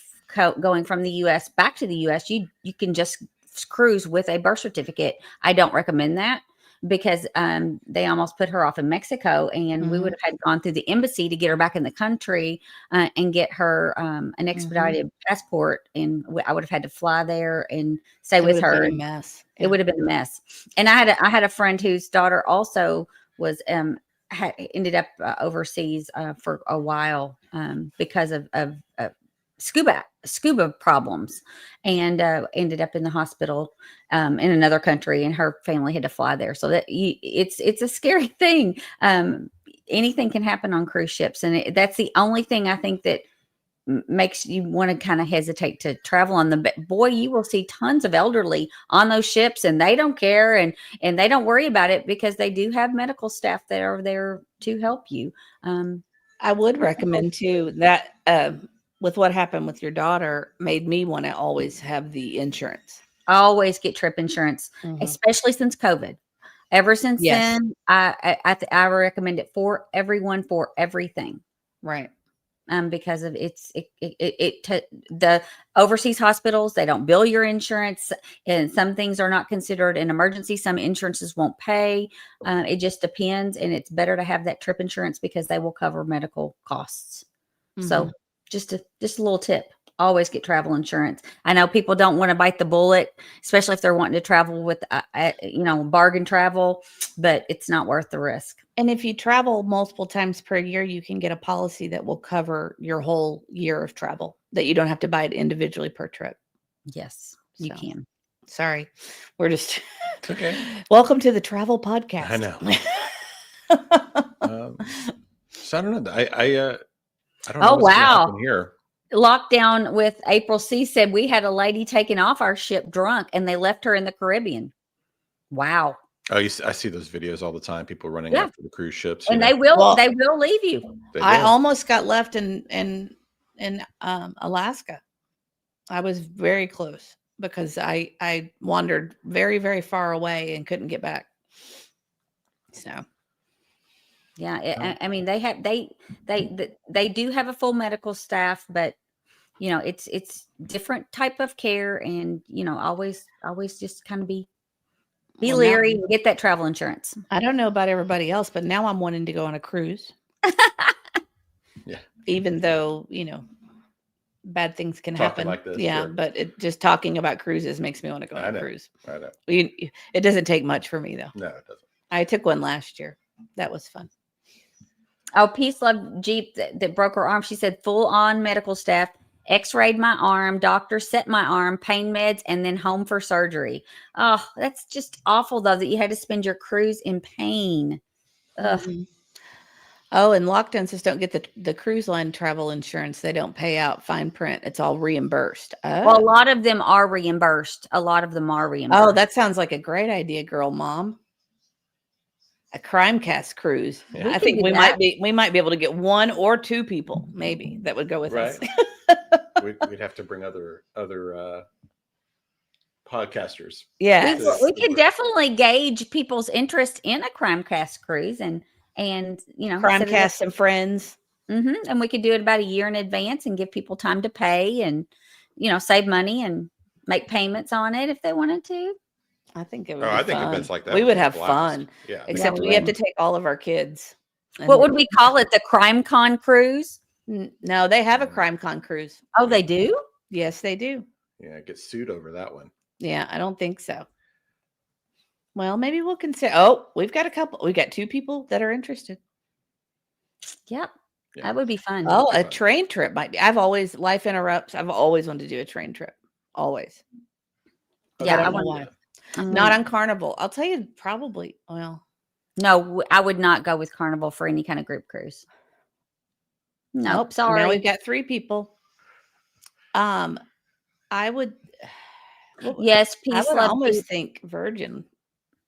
going from the US back to the US, you can just cruise with a birth certificate. I don't recommend that because they almost put her off in Mexico, and we would have had gone through the embassy to get her back in the country and get her an expedited passport, and I would have had to fly there and stay with her. A mess. It would have been a mess. And I had a friend whose daughter also was ended up overseas for a while because of scuba problems, and ended up in the hospital in another country, and her family had to fly there. So that it's a scary thing. Anything can happen on cruise ships, and that's the only thing I think that makes you want to kind of hesitate to travel on them. But boy, you will see tons of elderly on those ships, and they don't care, and they don't worry about it because they do have medical staff that are there to help you. I would recommend too that with what happened with your daughter made me want to always have the insurance. Always get trip insurance, especially since COVID. Ever since then, I recommend it for everyone, for everything. Right. Because of the overseas hospitals, they don't bill your insurance, and some things are not considered an emergency. Some insurances won't pay. It just depends, and it's better to have that trip insurance because they will cover medical costs. So just a little tip. Always get travel insurance. I know people don't want to bite the bullet, especially if they're wanting to travel with, bargain travel, but it's not worth the risk. And if you travel multiple times per year, you can get a policy that will cover your whole year of travel, that you don't have to buy it individually per trip. Yes, you can. Sorry. We're just okay. Welcome to the travel podcast. I know. So I don't know. I don't know. Oh, wow. Here. Lockdown with April C said we had a lady taken off our ship drunk, and they left her in the Caribbean. Wow. Oh, I see those videos all the time. People running after the cruise ships, and they will leave you. I almost got left in Alaska. I was very close because I wandered very, very far away and couldn't get back. So. Yeah, I mean they do have a full medical staff, but it's different type of care, and always just kind of be leery and get that travel insurance. I don't know about everybody else, but now I'm wanting to go on a cruise. Yeah. Even though, bad things can happen. Like this, yeah, sure. But just talking about cruises makes me want to go on a cruise. I know. It doesn't take much for me though. No, it doesn't. I took one last year. That was fun. Oh, Peace Love Jeep that broke her arm. She said full on medical staff x-rayed my arm, doctor set my arm, pain meds, and then home for surgery. Oh, that's just awful though, that you had to spend your cruise in pain. Ugh. Mm-hmm. Oh, and lockdown says don't get the cruise line travel insurance. They don't pay out fine print. It's all reimbursed. Oh. Well, a lot of them are reimbursed. Oh, that sounds like a great idea, girl mom. A Crimecast cruise. Yeah. I think we might be able to get one or two people maybe that would go with us. We'd have to bring other podcasters. Yes. We could definitely gauge people's interest in a Crimecast cruise and you know, Crimecast and friends. And we could do it about a year in advance and give people time to pay and, you know, save money and make payments on it if they wanted to. I think it would be I think fun. events like that we would be a have blast. fun. Yeah. Except we we have to would. take all of our kids. What would we call it? The CrimeCon cruise? No, they have a CrimeCon cruise. Oh, they do? Yes, they do. Yeah, get sued over that one. Yeah, I don't think so. Well, maybe we'll consider. Oh, we've got a couple. We got 2 people that are interested. Yep. Yeah. That would be fun. Oh, be a fun. train trip might be. I've always life interrupts. I've always wanted to do a train trip. Always. Yeah, I don't I know want why. Not on Carnival. I'll tell you, probably. Well, No, I would not go with Carnival for any kind of group cruise. No, nope. sorry. Now we've got 3 people. I would. Yes, I peace, would love, almost peace. think Virgin,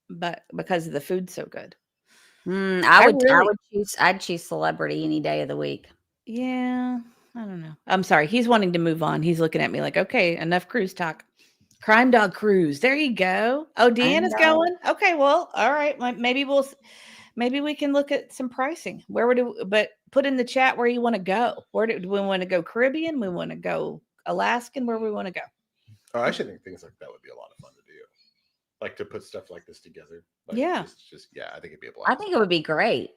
but because the food's so good. I really- would choose. I'd choose Celebrity any day of the week. Yeah, I don't know. I'm sorry. He's wanting to move on. He's looking at me like, okay, enough cruise talk. Crime Dog Cruise. There you go. Oh, Deanna's going. Okay, well, all right. Maybe we can look at some pricing. But put in the chat where you want to go. Where do we want to go? Caribbean? We want to go Alaskan? Where we want to go? Oh, I actually think things like that would be a lot of fun to do. Like to put stuff like this together. Like Yeah. Just I think it'd be a blast. I think it would be great.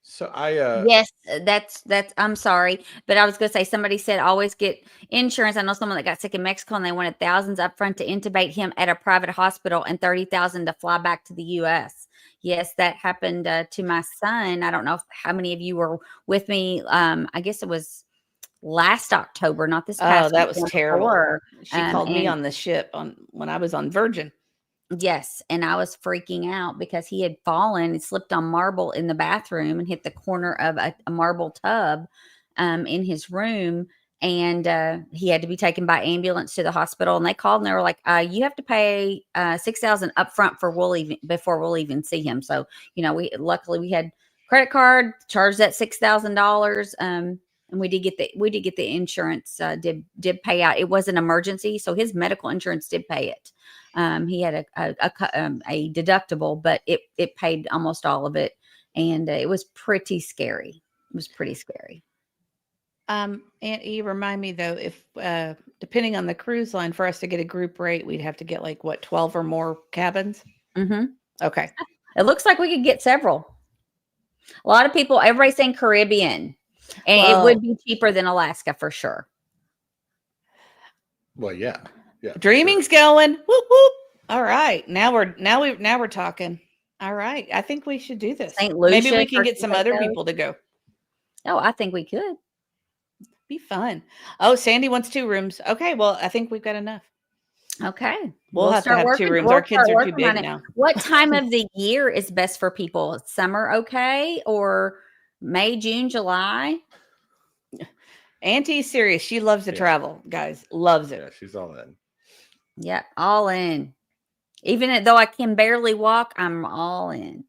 So I Yes, that's. I'm sorry, but I was going to say somebody said always get insurance. I know someone that got sick in Mexico and they wanted thousands up front to intubate him at a private hospital and 30,000 to fly back to the U.S. Yes, that happened to my son. I don't know how many of you were with me. I guess it was last October, not this past. Oh, that was weekend terrible. before. She called me and- on the ship when I was on Virgin. Yes, and I was freaking out because he had fallen and slipped on marble in the bathroom and hit the corner of a marble tub in his room, and he had to be taken by ambulance to the hospital. And they called and they were like, "You have to pay $6,000 up front before we'll even see him." So we luckily had credit card charged that $6,000. And we did get the insurance did pay out. It was an emergency, so his medical insurance did pay it. He had a deductible, but it paid almost all of it, and it was pretty scary. It was pretty scary. Aunt E, remind me though, if depending on the cruise line, for us to get a group rate, we'd have to get 12 or more cabins. Mm-hmm. Okay. It looks like we could get several. A lot of people, everybody's saying Caribbean, and it would be cheaper than Alaska for sure. well, yeah. Dreaming's going. Whoop whoop. All right. Now we're talking. All right. I think we should do this. St. Lucia, Maybe we can get some other Puerto Rico. people to go. Oh, I think we could. Be fun. Oh, Sandy wants 2 rooms. Okay. Well, I think we've got enough. Okay. We'll have to start have 2 working- rooms. we'll Our kids start are too working on big it. now. What time of the year is best for people? Summer, okay? Or May, June, July? Auntie's serious. She loves to Yeah. travel, guys. Loves it. Yeah, she's all in. Yep, all in. Even though I can barely walk, I'm all in.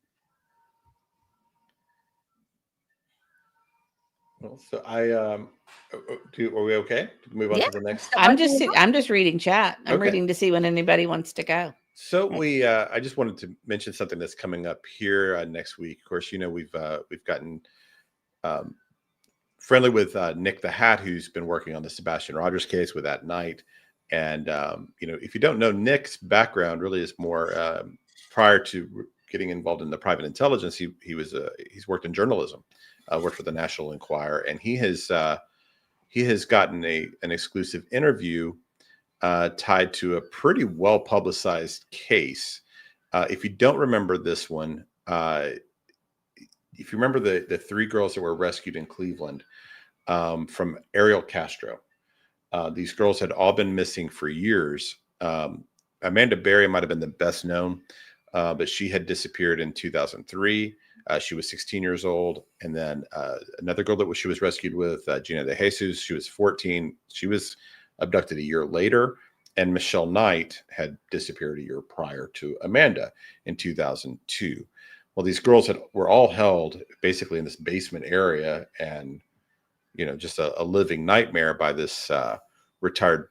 Well, so are we okay to move on Yeah. to the next? I'm just reading chat. I'm Okay. reading to see when anybody wants to go. So I just wanted to mention something that's coming up here next week. Of course, we've gotten friendly with Nick the Hat, who's been working on the Sebastian Rogers case with At Night. And if you don't know, Nick's background really is more prior to getting involved in the private intelligence. He's worked in journalism, worked for the National Enquirer, and he has gotten an exclusive interview tied to a pretty well publicized case. If you don't remember this one, if you remember the 3 girls that were rescued in Cleveland from Ariel Castro, these girls had all been missing for years. Amanda Berry might have been the best known, but she had disappeared in 2003. She was 16 years old. And then another girl that she was rescued with, Gina de Jesus, she was 14. She was abducted a year later. And Michelle Knight had disappeared a year prior to Amanda in 2002. Well, these girls were all held basically in this basement area, and just a living nightmare by this retired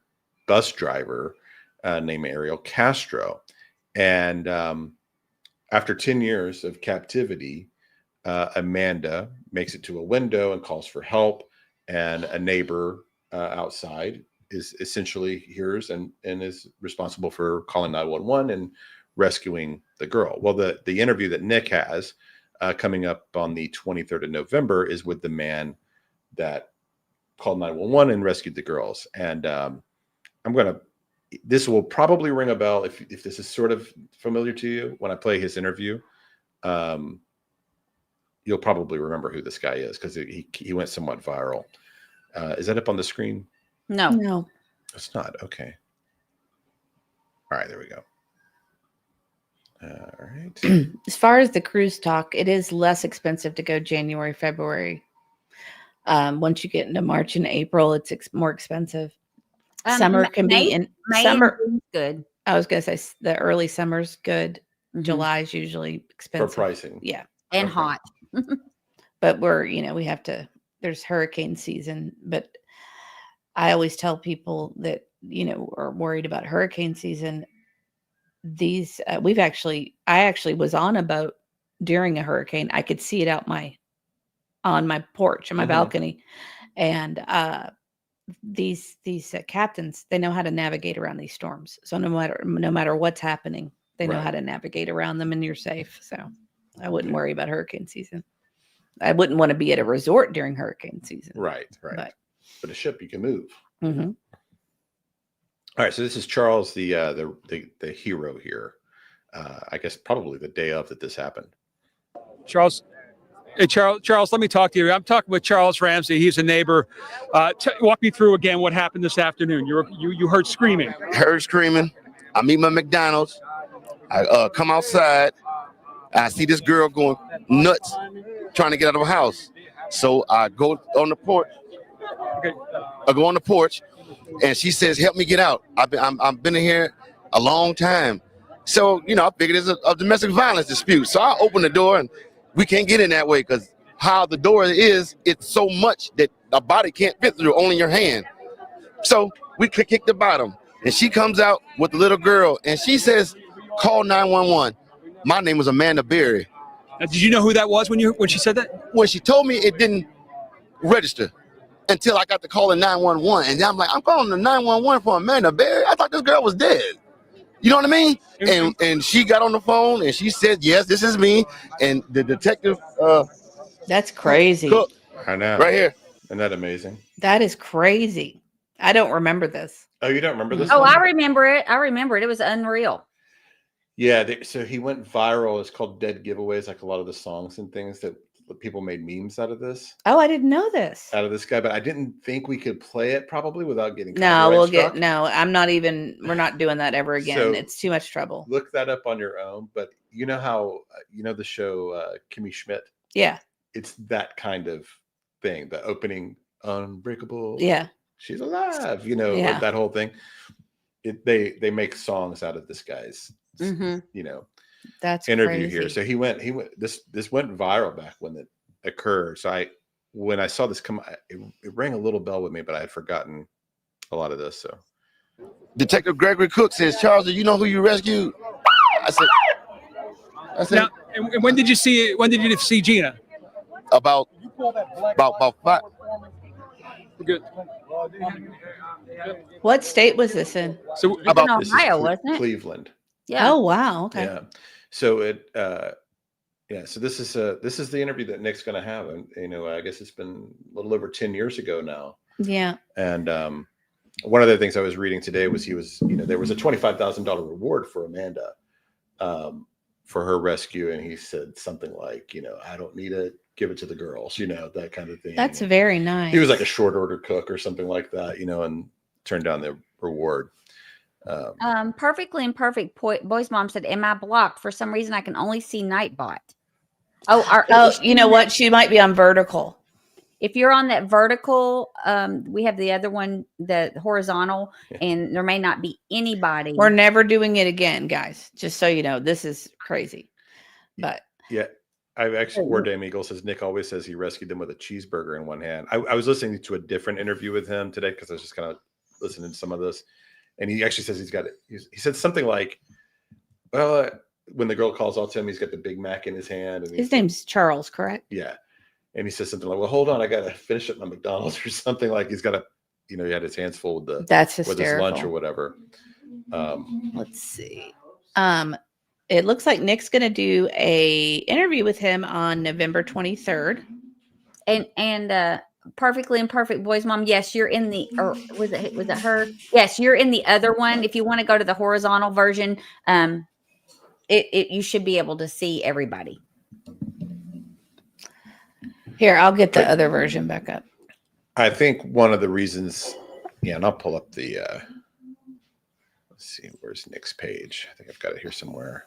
bus driver named Ariel Castro. And after 10 years of captivity, Amanda makes it to a window and calls for help. And a neighbor outside is essentially hears and is responsible for calling 911 and rescuing the girl. Well, the interview that Nick has coming up on the 23rd of November is with the man that called 911 and rescued the girls. And this will probably ring a bell if this is sort of familiar to you. When I play his interview, you'll probably remember who this guy is because he went somewhat viral. Is that up on the screen? No. It's not. Okay. All right, there we go. All right. As far as the cruise talk, it is less expensive to go January, February. Once you get into March and April, it's more expensive. Summer can be in May summer. is good. I was going to say the early summer's good. Mhm. July is usually expensive. For pricing. Yeah. And Okay. hot. But there's hurricane season. But I always tell people that, are worried about hurricane season. I actually was on a boat during a hurricane. I could see it on my porch, on my Mhm. balcony. And these captains, they know how to navigate around these storms. So no matter what's happening, they know Right. how to navigate around them, and you're safe. So I wouldn't worry about hurricane season. I wouldn't want to be at a resort during hurricane season. Right. But a ship you can move. Mm-hmm. All right, so this is Charles, the hero here. I guess probably the day of that this happened. Charles. Hey, Charles, let me talk to you. I'm talking with Charles Ramsey. He's a neighbor. Walk me through again what happened this afternoon. You heard screaming. Heard screaming. I meet my McDonald's. I come outside. I see this girl going nuts, trying to get out of her house. So I go on the porch. Okay. I go on the porch, and she says, "Help me get out. I've been in here a long time." So I figured it's a domestic violence dispute. So I open the door, and we can't get in that way because how the door is, it's so much that a body can't fit through, only your hand. So we kick the bottom, and she comes out with the little girl, and she says, "Call 911." My name was Amanda Berry. Now, did you know who that was when she said that? When she told me, it didn't register until I got to calling 911, and I'm like, I'm calling the 911 for Amanda Berry. I thought this girl was dead. You know what I mean? And she got on the phone and she said, "Yes, this is me." And the detective, That's crazy. Cook, I know. right here. Isn't that amazing? That is crazy. I don't remember this. Oh, you don't remember this? Oh, one? I remember it. It was unreal. Yeah. So he went viral. It's called Dead Giveaways, like a lot of the songs and things that people made memes out of this. Oh, I didn't know this. Out of this guy, but I didn't think we could play it probably without getting No, copyright struck. we're not doing that ever again. So- It's too much trouble. Look that up on your own. But you know how the show Kimmy Schmidt? Yeah. It's that kind of thing. The opening Unbreakable. Yeah. She's alive. Yeah. That whole thing. They make songs out of this guy's Mhm. That's interview crazy. here. So he went this went viral back when it occurred. So when I saw this come, it rang a little bell with me, but I had forgotten a lot of this. So Detective Gregory Cook says, "Charles, do you know who you rescued?" I said, Now, and when did you see? When did you see Gina? about 5. Good. What state was this in? So It was in this is Ohio, wasn't it? Cleveland. Yeah. Oh, wow. Okay. Yeah. So so this is the interview that Nick's going to have, and I guess it's been a little over 10 years ago now. Yeah. And one of the things I was reading today was there was a $25,000 reward for Amanda for her rescue, and he said something like, "I don't need to give it to the girls," that kind of thing. That's very nice. He was like a short order cook or something like that, and turned down the reward. Perfectly Imperfect Boy's mom said, "Am I blocked? For some reason, I can only see Nightbot." Oh, you know what? She might be on vertical. if you're on that vertical, we have the other one, the horizontal, and there may not be anybody. We're never doing it again, guys. Just so you know, this is crazy. But yeah, I've actually, War Damn Eagle says Nick always says he rescued them with a cheeseburger in one hand. I was listening to a different interview with him today because I was just kind of listening to some of this, and he actually says he said something like, well, when the girl calls out to him, he's got the Big Mac in his hand, and His name's Charles, correct? yeah, and he says something like, well, hold on, I gotta finish up my McDonald's or something. Like he's got to, he had his hands full with That's with hysterical. his lunch or whatever. Let's see. It looks like Nick's going to do a interview with him on November 23rd. And Perfectly Imperfect Boy's mom. Yes, you're in the, or was it her? Yes, you're in the other one. If you want to go to the horizontal version, you should be able to see everybody. Here, I'll get the other version back up. I think one of the reasons, and I'll pull up the, let's see, where's Nick's page? I think I've got it here somewhere.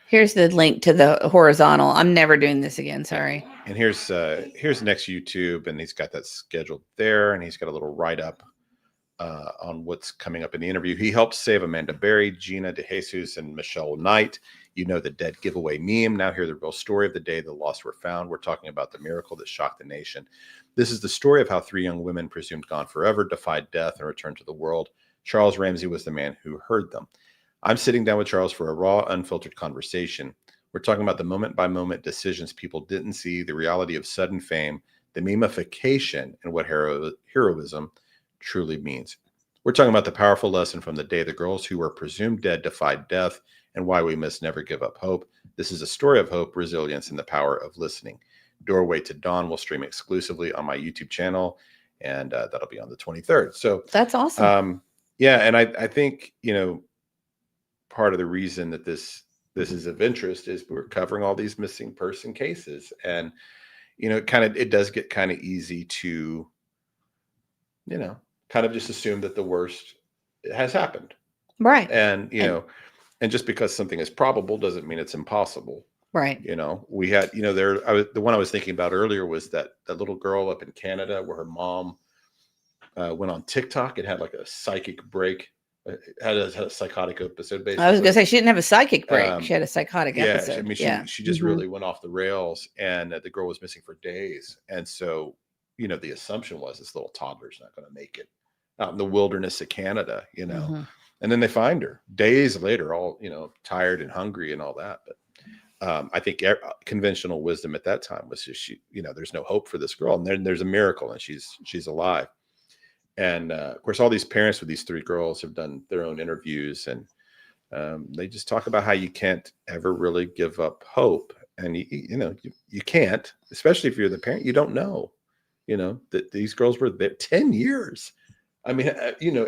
Here's the link to the horizontal. I'm never doing this again. Sorry. And here's Nick's YouTube, and he's got that scheduled there, and he's got a little write-up on what's coming up in the interview. He helped save Amanda Berry, Gina DeJesus, and Michelle Knight. The dead giveaway meme. Now hear the real story of the day the lost were found. We're talking about the miracle that shocked the nation. This is the story of how 3 young women presumed gone forever defied death and returned to the world. Charles Ramsey was the man who heard them. I'm sitting down with Charles for a raw, unfiltered conversation. We're talking about the moment-by-moment decisions people didn't see, the reality of sudden fame, the memification, and what heroism truly means. We're talking about the powerful lesson from the day the girls who were presumed dead defied death and why we must never give up hope. This is a story of hope, resilience, and the power of listening. Doorway to Dawn will stream exclusively on my YouTube channel, and that'll be on the 23rd. So that's awesome. Yeah, and I think, part of the reason that this is of interest is we're covering all these missing person cases, and it does get kind of easy to kind of just assume that the worst has happened, right? And and just because something is probable doesn't mean it's impossible, right? We had the one I was thinking about earlier was that little girl up in Canada where her mom went on TikTok and had like a psychic break. Had a psychotic episode, basically. I was going to say she didn't have a psychic break. She had a psychotic episode. I mean, she just really went off the rails, and the girl was missing for days. And so, the assumption was this little toddler's not going to make it out in the wilderness of Canada, And then they find her days later, all tired and hungry and all that. But I think conventional wisdom at that time was just there's no hope for this girl, and then there's a miracle, and she's alive. And of course, all these parents with these 3 girls have done their own interviews, and they just talk about how you can't ever really give up hope. And you can't, especially if you're the parent. You don't know, that these girls were there 10 years. I mean,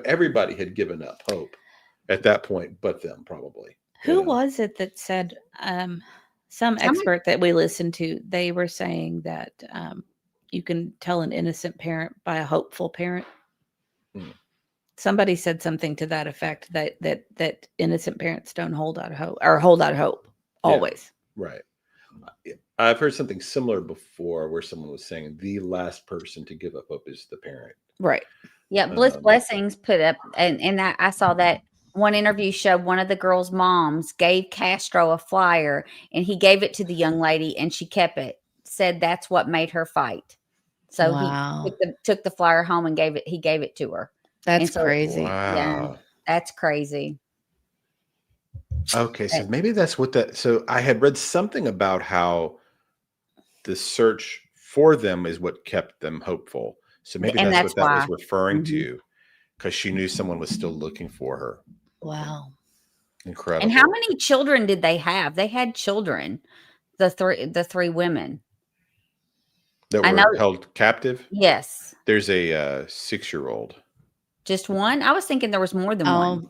everybody had given up hope at that point, but them probably. Who was it that said? Some expert that we listened to, they were saying that you can tell an innocent parent by a hopeful parent. Somebody said something to that effect, that innocent parents don't hold out hope always. Yeah, right. I've heard something similar before where someone was saying the last person to give up hope is the parent. Right. Yeah. Bliss Blessings put up, and I saw that one interview showed one of the girls' moms gave Castro a flyer, and he gave it to the young lady, and she kept it. Said that's what made her fight. So he took the flyer home and he gave it to her. That's crazy. Wow. Yeah, that's crazy. Okay, so maybe that's what so I had read something about how the search for them is what kept them hopeful. So maybe that's what that was referring to, because she knew someone was still looking for her. Wow. Incredible. And how many children did they have? They had children, the three women. That were held captive? Yes. There's a 6-year-old. Just one? I was thinking there was more than one.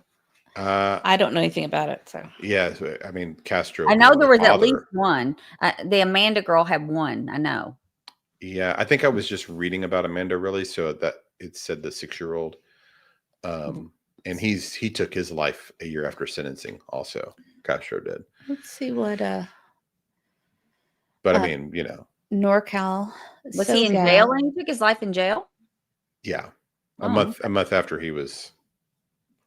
I don't know anything about it. So yeah, I mean, Castro. I know there was at least one. The Amanda girl had one. I know. Yeah, I think I was just reading about Amanda, really. So that it said the 6-year-old, and he took his life a year after sentencing. Also, Castro did. Let's see what. But I mean, NorCal. Was he in jail and he took his life in jail? Yeah. A month after he was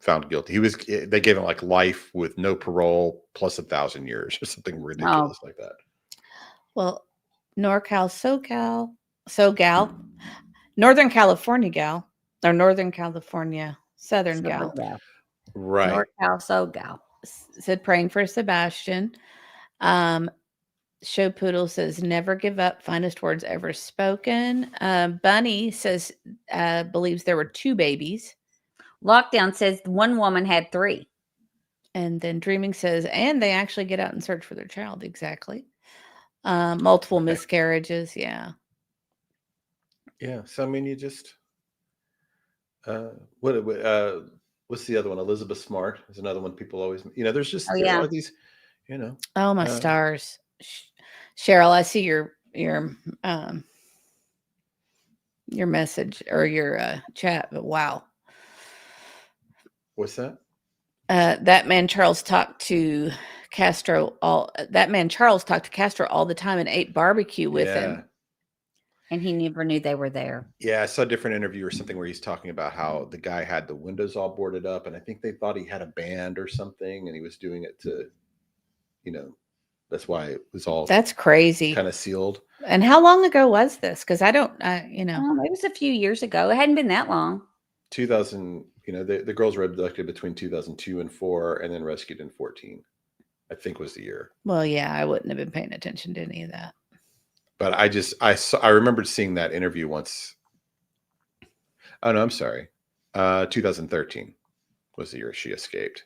found guilty. They gave him like life with no parole plus 1,000 years or something ridiculous like that. Well, NorCal, SoCal, Northern California gal, or Northern California Southern gal. Right. NorCal, SoCal. Said praying for Sebastian. Show Poodle says never give up. Finest words ever spoken. Bunny says believes there were 2 babies. Lockdown says one woman had 3. And then Dreaming says, and they actually get out and search for their child. Exactly. Multiple miscarriages. Yeah. Yeah. So I mean, you just what's the other one? Elizabeth Smart is another one people always. There's just Oh, there yeah. are these. Oh my stars. Cheryl, I see your message or your chat, but wow. What's that? That man Charles talked to Castro all the time and ate barbecue with him. And he never knew they were there. Yeah, I saw a different interview or something where he's talking about how the guy had the windows all boarded up, and I think they thought he had a band or something, and he was doing it to, that's why it was all That's crazy. kind of sealed. And how long ago was this? Because I don't, It was a few years ago. It hadn't been that long. 2000. The girls were abducted between 2002 and 4, and then rescued in 14. I think was the year. Well, yeah, I wouldn't have been paying attention to any of that. But I remembered seeing that interview once. Oh no, I'm sorry. 2013 was the year she escaped.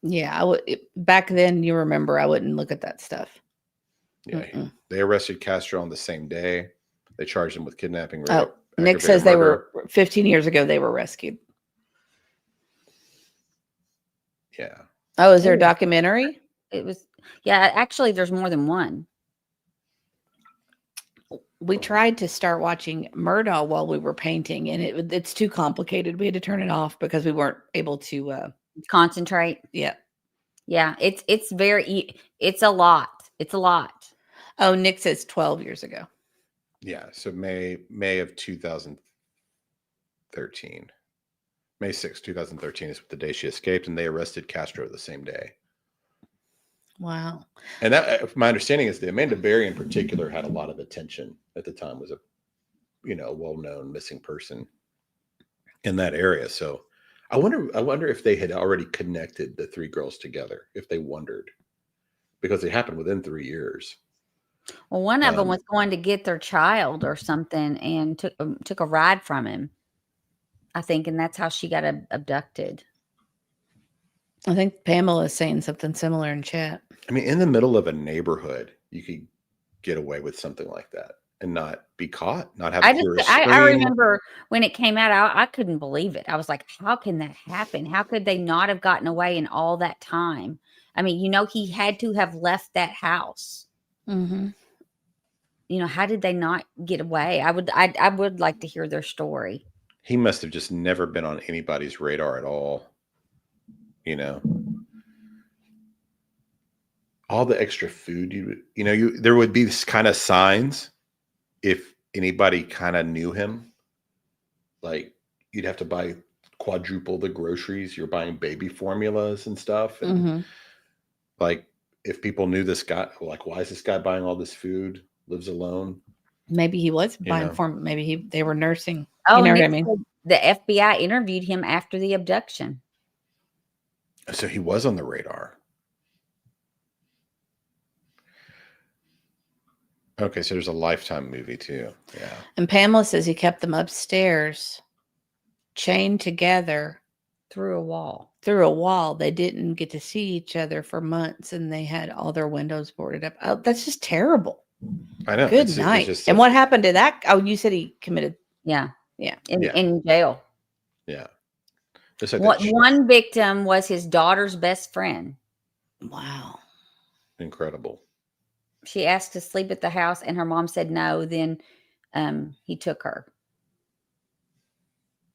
Yeah, back then. You remember, I wouldn't look at that stuff. Yeah, they arrested Castro on the same day. They charged him with kidnapping. Nick says they were 15 years ago. They were rescued. Yeah. Oh, is there a documentary? It was. Yeah, actually, there's more than one. We tried to start watching Murdaugh while we were painting, and it's too complicated. We had to turn it off because we weren't able to Concentrate. Yeah. It's a lot. It's a lot. Oh, Nick says 12 years ago. Yeah. So May of 2013. May 6, 2013 is the day she escaped, and they arrested Castro the same day. Wow. And that, my understanding is the Amanda Berry in particular had a lot of attention at the time, was a well-known missing person in that area. So I wonder if they had already connected the 3 girls together, if they wondered, because it happened within 3 years. Well, one of them was going to get their child or something and took a ride from him, I think. And that's how she got abducted. I think Pamela is saying something similar in chat. I mean, in the middle of a neighborhood, you could get away with something like that and not be caught, not have to hear a scream. I remember when it came out, I couldn't believe it. I was like, how can that happen? How could they not have gotten away in all that time? I mean, he had to have left that house. Mm-hmm. How did they not get away? I would like to hear their story. He must have just never been on anybody's radar at all. All the extra food there would be this kind of signs if anybody kind of knew him. Like, you'd have to buy quadruple the groceries. You're buying baby formulas and stuff. And like, if people knew this guy, like, why is this guy buying all this food? Lives alone. Maybe he was buying form. Maybe they were nursing. Oh, you know what I mean? The FBI interviewed him after the abduction. So he was on the radar. Okay, so there's a Lifetime movie too. Yeah. And Pamela says he kept them upstairs, chained together through a wall. They didn't get to see each other for months, and they had all their windows boarded up. Oh, that's just terrible. I know. Good night. And what happened to that? Oh, you said he committed. Yeah. Yeah. In jail. Yeah. Just like one victim was his daughter's best friend. Wow. Incredible. She asked to sleep at the house, and her mom said no. Then he took her.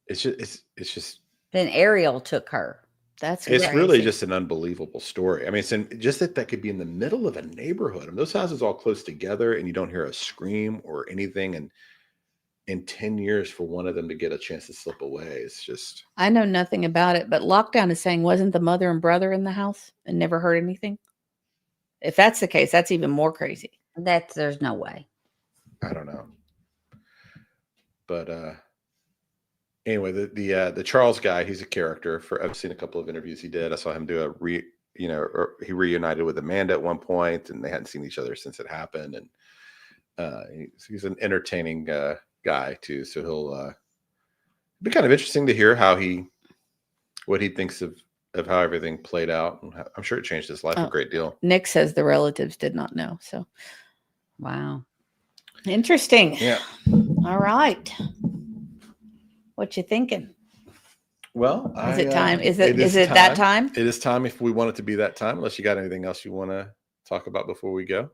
It's just. Then Ariel took her. It's really just an unbelievable story. I mean, just that could be in the middle of a neighborhood. I mean, those houses all close together, and you don't hear a scream or anything. And in 10 years, for one of them to get a chance to slip away, it's just. I know nothing about it, but Lockdown is saying, wasn't the mother and brother in the house and never heard anything? If that's the case, that's even more crazy. There's no way. I don't know. But Anyway, the Charles guy, he's a character. I've seen a couple of interviews he did. I saw him do he reunited with Amanda at one point, and they hadn't seen each other since it happened. And he's an entertaining guy too. So he'll be kind of interesting to hear what he thinks of how everything played out. And I'm sure it changed his life a great deal. Nick says the relatives did not know. So, Wow. Interesting. Yeah. All right. What you thinking? Well, Is it time? Is it that time? It is time if we want it to be that time, unless you got anything else you want to talk about before we go.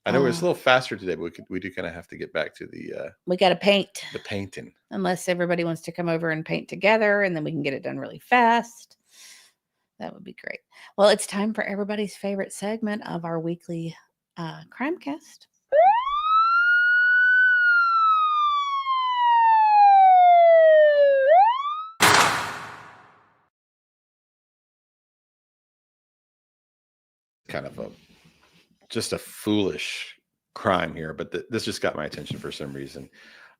I know it's a little faster today, but we do kind of have to get back to we got to paint. The painting. Unless everybody wants to come over and paint together, and then we can get it done really fast. That would be great. Well, it's time for everybody's favorite segment of our weekly Crimecast. Kind of just a foolish crime here, but this just got my attention for some reason.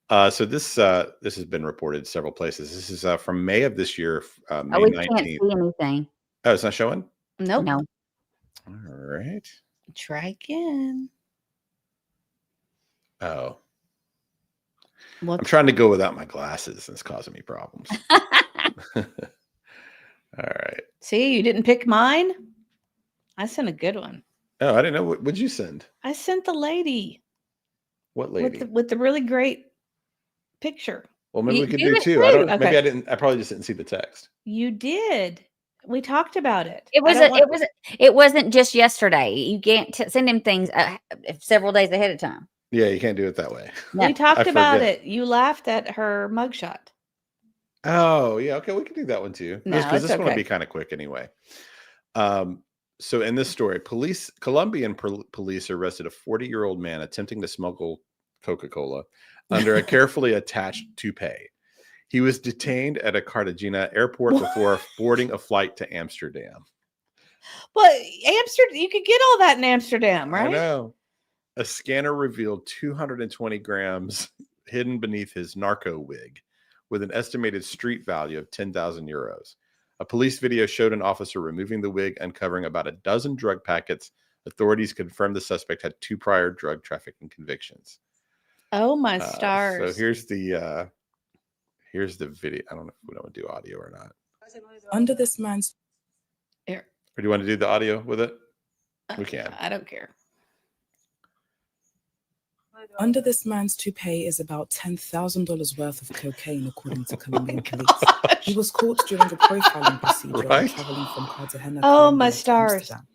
So this has been reported several places. This is from May of this year, May We 19th. can't see anything. Oh, it's not showing? Nope. No. All right. Try again. Oh. What? I'm trying to go without my glasses, and it's causing me problems. All right. See, you didn't pick mine. I sent a good one. Oh, I didn't know. What'd you send? I sent the lady. What lady? With the really great picture. Well, maybe we could do do it two. too. I don't. Okay. Maybe I didn't. I probably just didn't see the text. You did. We talked about it. It wasn't just yesterday. You can't send him things several days ahead of time. Yeah, you can't do it that way. No. We talked I about forget. it. You laughed at her mugshot. Oh, yeah. Okay, we can do that one too. No, Because it's this one will okay. be kind of quick anyway. So in this story, Colombian police arrested a 40-year-old man attempting to smuggle Coca-Cola under a carefully attached toupee. He was detained at a Cartagena airport before boarding a flight to Amsterdam. Well, Amsterdam, you could get all that in Amsterdam, right? I know. A scanner revealed 220 grams hidden beneath his narco wig, with an estimated street value of 10,000 euros. A police video showed an officer removing the wig, uncovering about a dozen drug packets. Authorities confirmed the suspect had 2 prior drug trafficking convictions. Oh my stars! So here's the video. I don't know if we want to do audio or not. Under this man's Here. Or do you want to do the audio with it? We can. I don't care. Under this man's toupee is about $10,000 worth of cocaine, according to Colombian police. He was caught during a profiling procedure Right. traveling from Cartagena. Oh, Colombia my to stars. Amsterdam.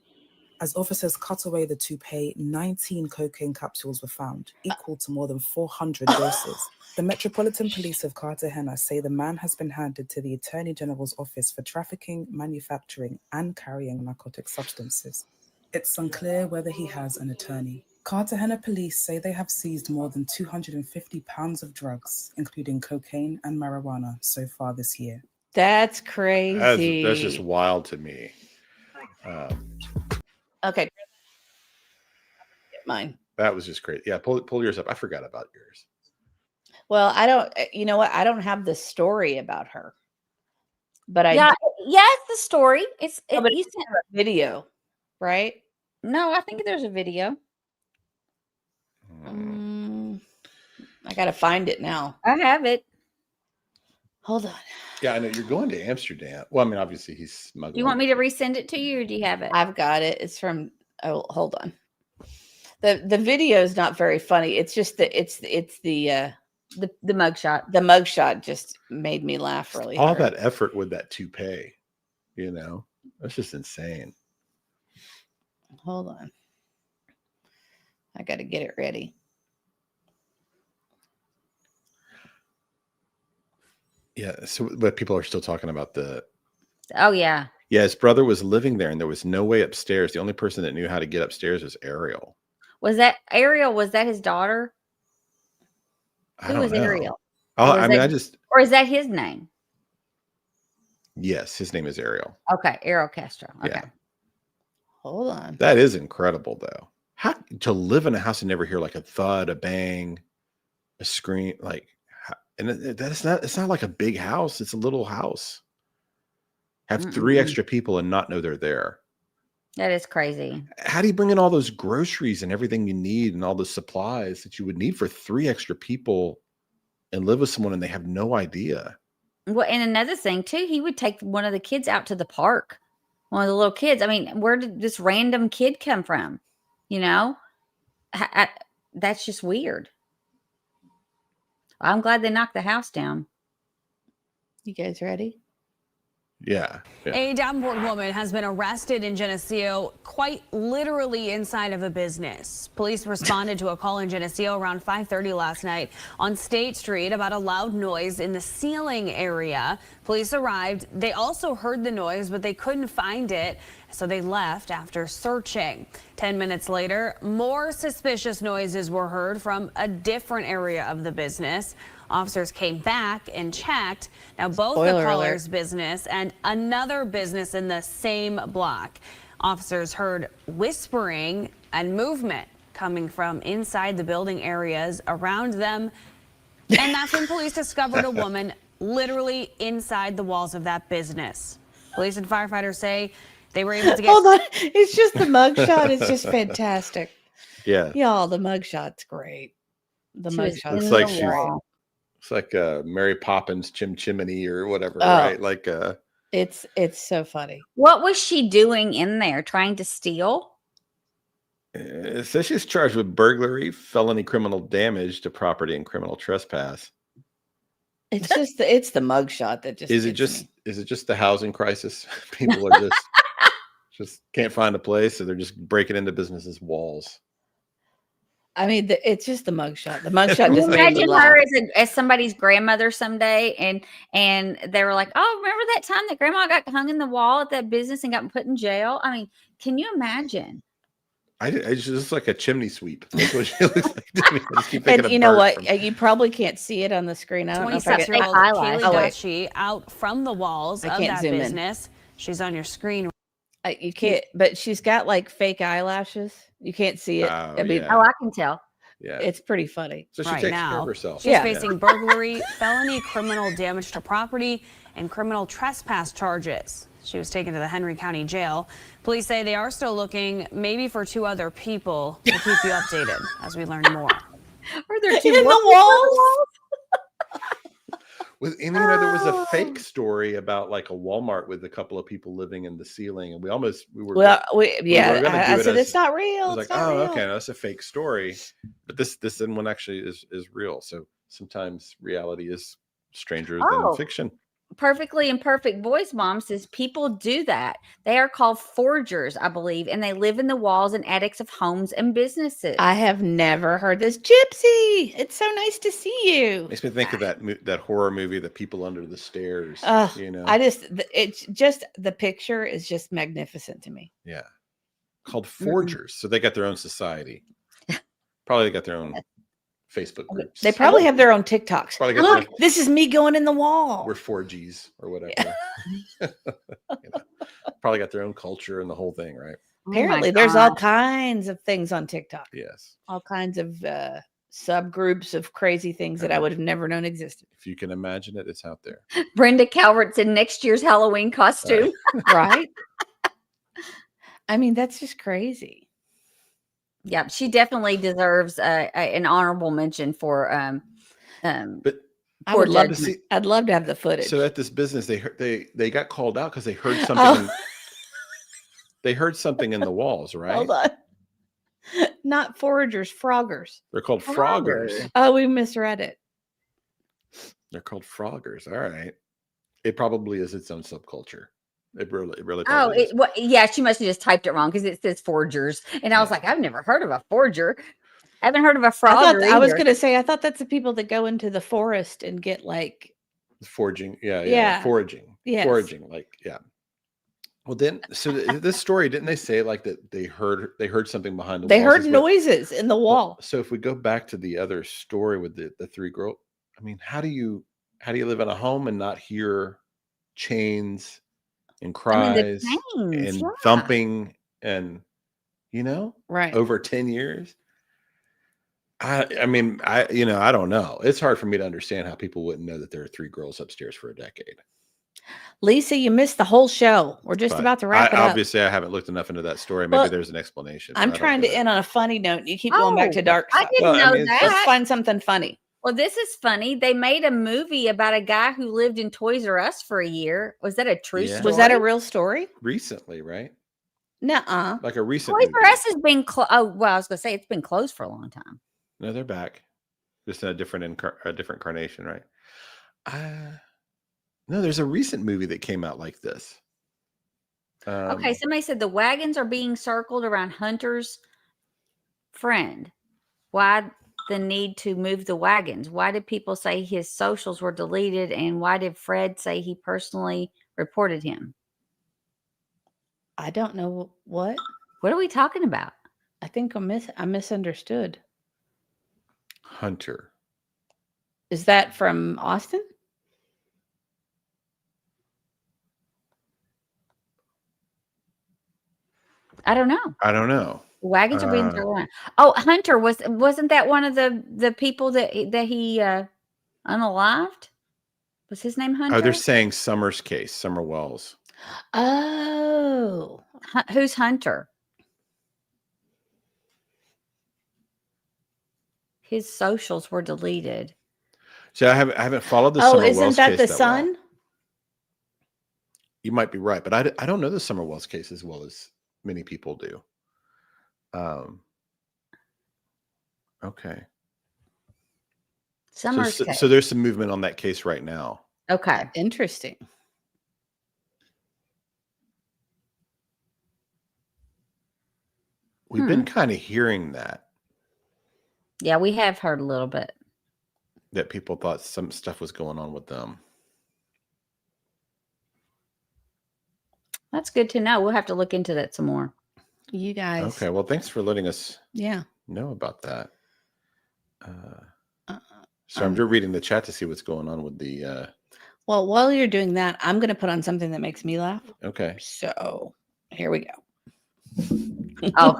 As officers cut away the toupee, 19 cocaine capsules were found, equal to more than 400 doses. The Metropolitan Police of Cartagena say the man has been handed to the Attorney General's office for trafficking, manufacturing, and carrying narcotic substances. It's unclear whether he has an attorney. Cartagena police say they have seized more than 250 pounds of drugs, including cocaine and marijuana, so far this year. That's crazy. That's just wild to me. Okay. Get mine. That was just great. Yeah, pull yours up. I forgot about yours. Well, I don't. You know what? I don't have the story about her, but I Yeah, it's the story. you sent a video, right? No, I think there's a video. I gotta find it now. I have it. Hold on. Yeah, I know you're going to Amsterdam. Well, I mean, obviously he's smuggling. Do you want me to resend it to you, or do you have it? I've got it. It's from. Oh, hold on. The video is not very funny. It's just the mugshot. The mugshot just made me laugh really all hard. that effort with that toupee. You know, that's just insane. Hold on. I got to get it ready. Yeah. So, but people are still talking about Oh yeah. Yeah, his brother was living there, and there was no way upstairs. The only person that knew how to get upstairs was Ariel. Was that Ariel? Was that his daughter? Who was Ariel? Oh, Or was I mean, that- Or is that his name? yes, his name is Ariel. Okay, Ariel Castro. Okay. Yeah. Hold on. That is incredible, though. How to live in a house and never hear like a thud, a bang, a scream, like And that's not. It's not like a big house. It's a little house. Have 3 extra people and not know they're there. That is crazy. How do you bring in all those groceries and everything you need and all the supplies that you would need for 3 extra people and live with someone and they have no idea? Well, and another thing too, he would take one of the kids out to the park. One of the little kids. I mean, where did this random kid come from? You know, that's just weird. I'm glad they knocked the house down. You guys ready? Yeah. A Davenport woman has been arrested in Geneseo, quite literally inside of a business. Police responded to a call in Geneseo around 5:30 last night on State Street about a loud noise in the ceiling area. Police arrived. They also heard the noise, but they couldn't find it, so they left after searching. 10 minutes later, more suspicious noises were heard from a different area of the business. Officers came back and checked. Now, both Spoiler the caller's alert. business and another business in the same block. Officers heard whispering and movement coming from inside the building areas around them. And that's when police discovered a woman literally inside the walls of that business. Police and firefighters say they were able to get... Hold on. It's just the mugshot. It's just fantastic. Yeah. Y'all, the mugshot's great. The She was mugshot. It's in like the she's- wall. It's like Mary Poppins chimney or whatever, Oh. right? Like It's so funny. What was she doing in there? Trying to steal? it says she's charged with burglary, felony criminal damage to property, and criminal trespass. It's just the mugshot that just Is it gets just the housing crisis? People are just can't find a place, so they're just breaking into businesses' walls. I mean, it's just the mugshot. The mugshot Can you just made me imagine laugh. her as somebody's grandmother someday, and they were like, "Oh, remember that time that grandma got hung in the wall at that business and got put in jail?" I mean, can you imagine? It's just like a chimney sweep. That's what she looks like to me. I just keep thinking And of you know Bert what? from- You probably can't see it on the screen. I don't know if I can. 26-year-old eyelash. Kaylee Oh, wait. Dashi out from the walls I of can't that zoom in. business. She's on your screen. You can't, but she's got like fake eyelashes. You can't see it. Oh, I mean, yeah. Oh, I can tell. Yeah. it's pretty funny. So she right takes care now. of herself. She's Yeah. facing burglary, felony criminal damage to property, and criminal trespass charges. She was taken to the Henry County Jail. Police say they are still looking maybe for 2 other people. We'll keep you updated as we learn more. Are there In the walls. There was a fake story about like a Walmart with a couple of people living in the ceiling, and we were Well, were yeah. gonna do I it said as- it's not I real. was It's like, not oh, real. okay, no, that's a fake story. But this one actually is real. So sometimes reality is stranger than Oh. fiction. Perfectly Imperfect Voice Mom says people do that. They are called forgers, I believe, and they live in the walls and attics of homes and businesses. I have never heard this. Gypsy, it's so nice to see you. Makes me think of that horror movie, The People Under the Stairs. Ugh, You know, it's just the picture is just magnificent to me. yeah, called forgers. So they got their own society. Probably they got their own Facebook groups. They probably have their own TikToks. Probably got Look, their- this is me going in the wall. We're 4Gs or whatever. You know, probably got their own culture and the whole thing, right? Oh my Apparently, there's all God. kinds of things on TikTok. Yes. All kinds of subgroups of crazy things that I would have never known existed. If you can imagine it, it's out there. Brenda Calvert's in next year's Halloween costume. Right? I mean, that's just crazy. Yeah, she definitely deserves an honorable mention for But I would Poor love to judgment. see. I'd love to have the footage. so at this business, they got called out because they heard something. Oh. They heard something in the walls, right? Hold on. Not foragers, froggers. They're called froggers. Froggers. Oh, we misread it. They're called froggers. All right. It probably is its own subculture. It really. Oh, Probably is. yeah, she must have just typed it wrong because it says forgers, and I was Yeah. like, I've never heard of a forger. I haven't heard of a I frogger. thought I was either. going to say I thought that's the people that go into the forest and get like Foraging. Yeah. Yeah. Foraging. Yes. Foraging. Like, yeah. Well, then, so this story, didn't they say like that they heard something behind the they walls? heard is what- noises in the Well, wall. so if we go back to the other story with the 3 girls, I mean, how do you live in a home and not hear chains and I mean, the cries chains, and yeah. thumping and Right. over 10 years? I mean, I don't know. It's hard for me to understand how people wouldn't know that there are 3 girls upstairs for a decade. Lisa, you missed the whole show. We're just But about to wrap it up. obviously, I haven't looked enough into that story. Maybe Well, there's an explanation. I'm but I don't trying to get it. end on a funny note. You keep going back to dark I stuff. didn't Well, I know mean, it's that. Let's find something funny. Well, this is funny. They made a movie about a guy who lived in Toys R Us for a year. Was that a true Yeah. story? Was that a real story? Recently, right? Nuh-uh. Like a recent Toys R movie. Us has been I was going to say it's been closed for a long time. No, they're back. Just in a different incarnation, right? No, there's a recent movie that came out like this. Okay, somebody said the wagons are being circled around Hunter's friend. Why the need to move the wagons? Why did people say his socials were deleted? And why did Fred say he personally reported him? I don't know what. What are we talking about? I think I misunderstood. Hunter. Is that from Austin? I don't know. The wagons are being thrown around. Oh, Hunter wasn't that one of the people that he unalived? Was his name Hunter? Oh, they're saying Summer's case, Summer Wells. Oh, who's Hunter? His socials were deleted. So I haven't followed the Summer Wells case. Oh, isn't that the well. son? You might be right, but I don't know the Summer Wells case as well as many people do. Okay. Summer's case. So there's some movement on that case right now. Okay. Interesting. We've been kind of hearing that Yeah, we have heard a little bit. that people thought some stuff was going on with them. That's good to know. We'll have to look into that some more. You guys. Okay, well, thanks for letting us Yeah. know about that. So I'm just reading the chat to see what's going on with the. Well, while you're doing that, I'm going to put on something that makes me laugh. Okay. So here we go. Oh.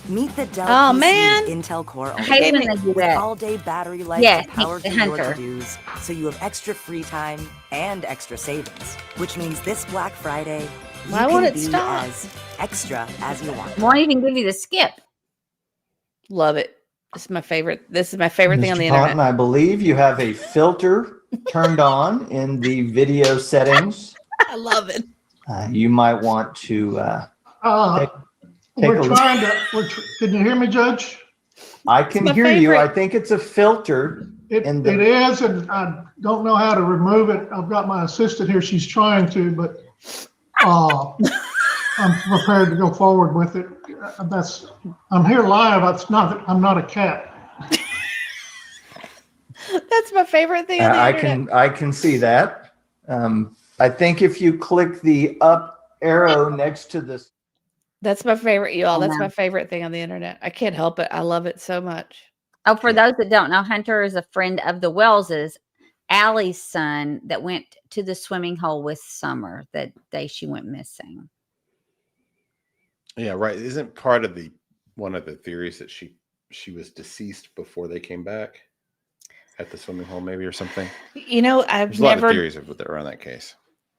Meet the Dell Oh, PC man. Intel Core I hate when they do with that. all-day battery life Yeah, to power the through your Hunter. to-dos, so you have extra free time and extra savings. Which means this Black Friday, you Why won't can it be stop? as extra as you want. Won't even give you the skip. Love it. This is my favorite. This is my favorite thing on the Mr. Ponton, internet. I believe you have a filter turned on in the video settings. I love it. You might want to take We're a look. trying to. Can you hear me, Judge? I can my hear you. favorite. I think it's a filter. It in the- is, and I don't know how to remove it. I've got my assistant here. She's trying to, but I'm prepared to go forward with it. I'm here live. I'm not a cat. That's my favorite thing on the internet. I can see that. I think if you click the up arrow next to this. That's my favorite, you all. Oh, That's man. my favorite thing on the internet. I can't help it. I love it so much. Oh, for those that don't know, Hunter is a friend of the Wellses, Allie's son that went to the swimming hole with Summer that day she went missing. Yeah, right. Isn't part of one of the theories that she was deceased before they came back at the swimming hole, maybe, or something? You know, I've There's a lot of never. theories around that case.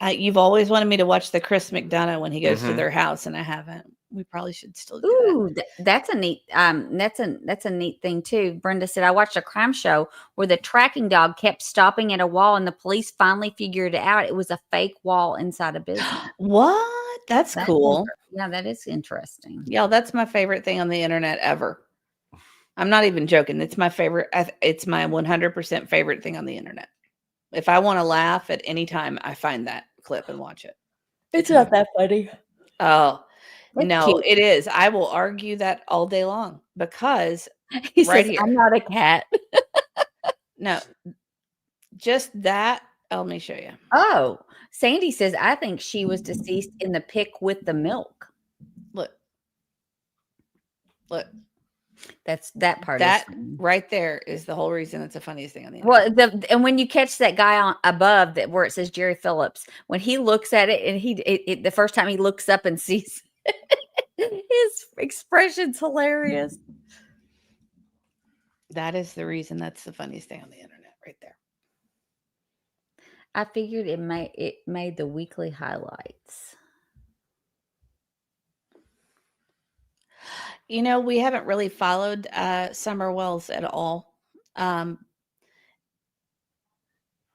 You've always wanted me to watch the Chris McDonough when he goes to Mhm. their house, and I haven't. We probably should still do that. Ooh, that's a neat. That's a neat thing too. Brenda said I watched a crime show where the tracking dog kept stopping at a wall, and the police finally figured it out. It was a fake wall inside a business. What? That's cool. Yeah, that is interesting. Y'all, that's my favorite thing on the internet ever. I'm not even joking. It's my favorite. It's my 100% favorite thing on the internet. If I want to laugh at any time, I find that clip and watch it. It's not that funny. Oh, That's no, cute. it is. I will argue that all day long because He right says, here. "I'm not a cat." No, just that. Let me show you. Oh, Sandy says I think she was deceased in the pick with the milk. Look. That's that part. That is funny. right there is the whole reason it's the funniest thing on the internet. Well, and when you catch that guy on above that where it says Jerry Phillips, when he looks at it and the first time he looks up and sees His expression's hilarious. That is the reason that's the funniest thing on the internet right there. I figured it made the weekly highlights. You know, we haven't really followed Summer Wells at all.